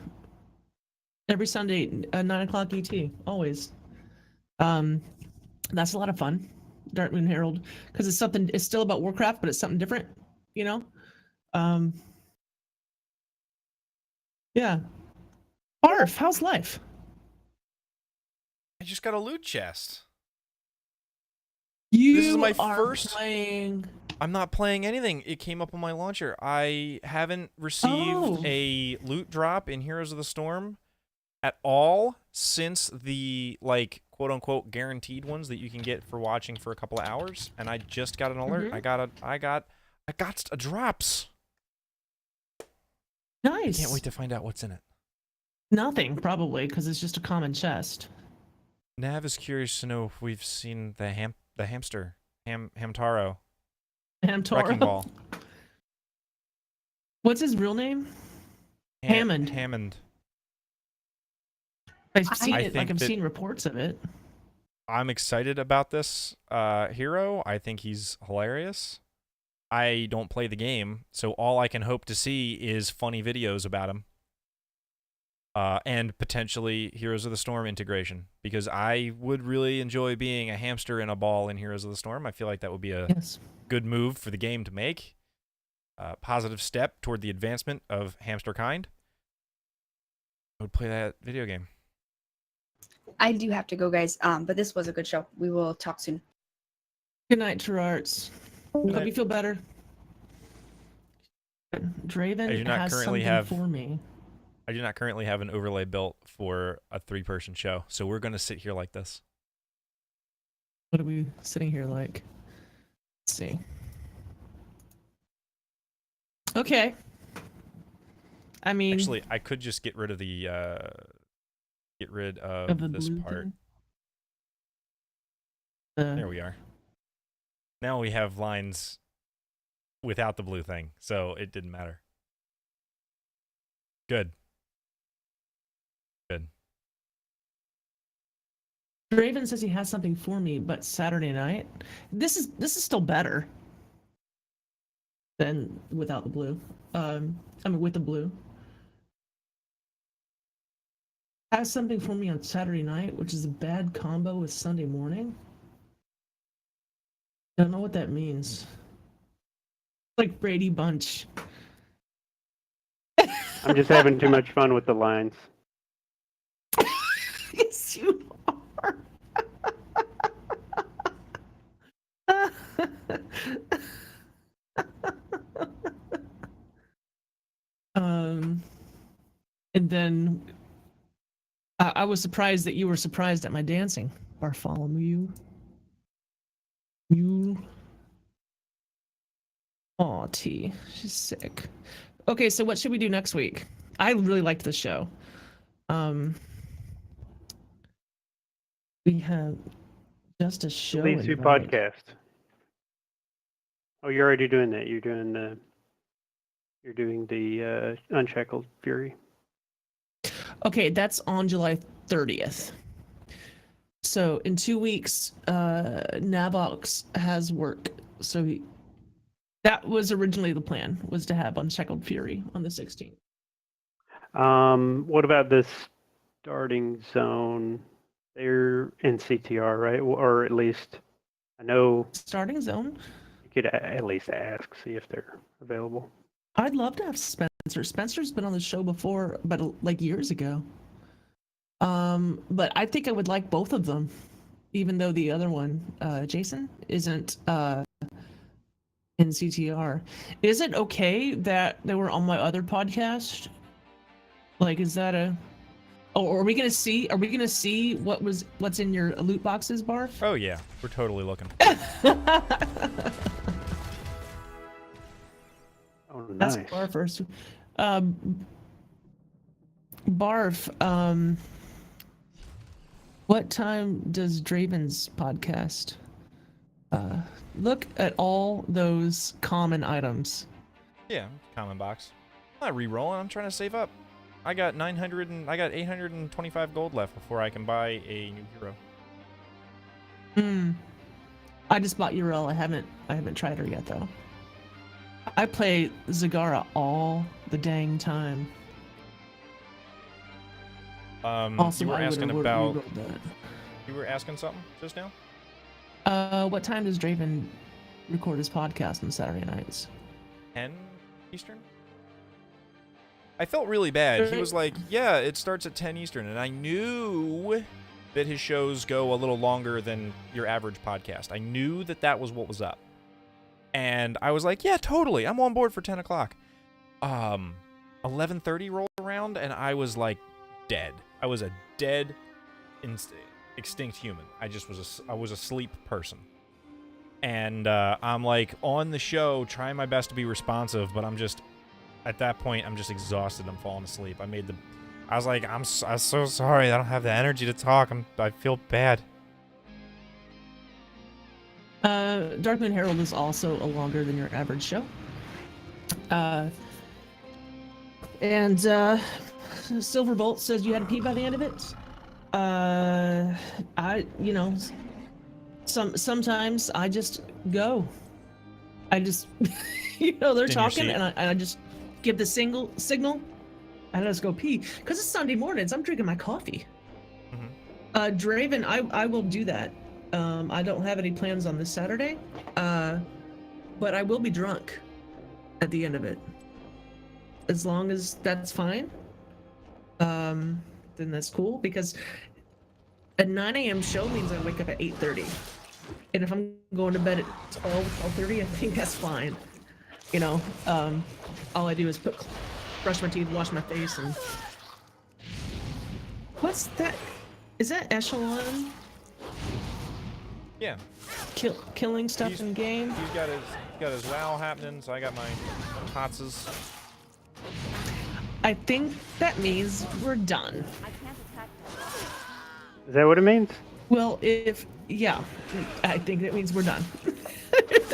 Every Sunday, 9 o'clock ET, always. That's a lot of fun. Dark Moon Herald, because it's still about Warcraft, but it's something different, Yeah. Barf, how's life? I just got a loot chest. This is my are first playing. I'm not playing anything. It came up on my launcher. I haven't received a loot drop in Heroes of the Storm at all since the quote unquote guaranteed ones that you can get for watching for a couple of hours, and I just got an alert. I got a drops. Nice. I can't wait to find out what's in it. Nothing, probably, because it's just a common chest. Nav is curious to know if we've seen the hamster, Hamtaro. Wrecking Ball. What's his real name? Hammond. Hammond. I've seen it. I've seen reports of it. I'm excited about this hero. I think he's hilarious. I don't play the game, so all I can hope to see is funny videos about him. And potentially Heroes of the Storm integration, because I would really enjoy being a hamster in a ball in Heroes of the Storm. I feel like that would be a good move for the game to make. Positive step toward the advancement of hamster kind. I would play that video game. I do have to go, guys. But this was a good show. We will talk soon. Good night, Turarts. Hope you feel better. Draven has something for me. I do not currently have an overlay built for a 3-person show, so we're going to sit here like this. What are we sitting here like? Let's see. Okay. I mean, actually, I could just get rid of the this part. There we are. Now we have lines without the blue thing, so it didn't matter. Good. Good. Draven says he has something for me, but Saturday night. This is still better than without the blue. I mean, with the blue. Has something for me on Saturday night, which is a bad combo with Sunday morning. Don't know what that means. Like Brady Bunch. I'm just having too much fun with the lines. Yes, you are. And then I was surprised that you were surprised at my dancing, Barfolomew. Aw, T. She's sick. Okay, so what should we do next week? I really liked this show. We have just a show. Leads to podcast. Oh, you're already doing that. You're doing the Unshackled Fury. Okay, that's on July 30th. So in 2 weeks, Navox has work. So That was originally the plan, was to have Unshackled Fury on the 16th. What about this starting zone? They're in CTR, right? Or at least I know Starting zone? you could at least ask, see if they're available. I'd love to have Spencer. Spencer's been on the show before, but like years ago. But I think I would like both of them, even though the other one, Jason, isn't in CTR. Is it okay that they were on my other podcast? Like, is that a? Oh, are we gonna see? Are we gonna see what's in your loot boxes, Barf? Oh yeah, we're totally looking. Oh, That's nice. Barf first. Barf. What time does Draven's podcast? Look at all those common items. Yeah, common box. I'm not re-rolling. I'm trying to save up. I got 825 gold left before I can buy a new hero. I just bought Urel. I haven't tried her yet though. I play Zagara all the dang time. Also, You were I would've asking about. re-rolled that. You were asking something just now. What time does Draven record his podcast on Saturday nights? 10 Eastern. I felt really bad. He was like, "Yeah, it starts at 10 Eastern," and I knew that his shows go a little longer than your average podcast. I knew that was what was up, and I was like, "Yeah, totally. I'm on board for 10 o'clock." 11:30 rolled around, and I was like, dead. I was a dead, extinct human. I was a sleep person, and I'm like on the show, trying my best to be responsive, but I'm just. At that point, I'm just exhausted. I'm falling asleep. I was like, I'm so sorry. I don't have the energy to talk. I feel bad. Darkmoon Herald is also a longer than your average show. And Silverbolt says you had to pee by the end of it. Sometimes I just go. I just, they're talking and I just give the signal and I just go pee. Because it's Sunday mornings, I'm drinking my coffee. Mm-hmm. Draven, I will do that. I don't have any plans on this Saturday, but I will be drunk at the end of it. As long as that's fine, then that's cool, because a 9 a.m. show means I wake up at 8:30. And if I'm going to bed at 12:30, I think that's fine. All I do is brush my teeth, wash my face, and... What's that? Is that Eshelon? Yeah. Killing stuff in game? He's got his WoW happening, so I got my Hotzes. I think that means we're done. Is that what it means? Well, yeah, I think that means we're done. That's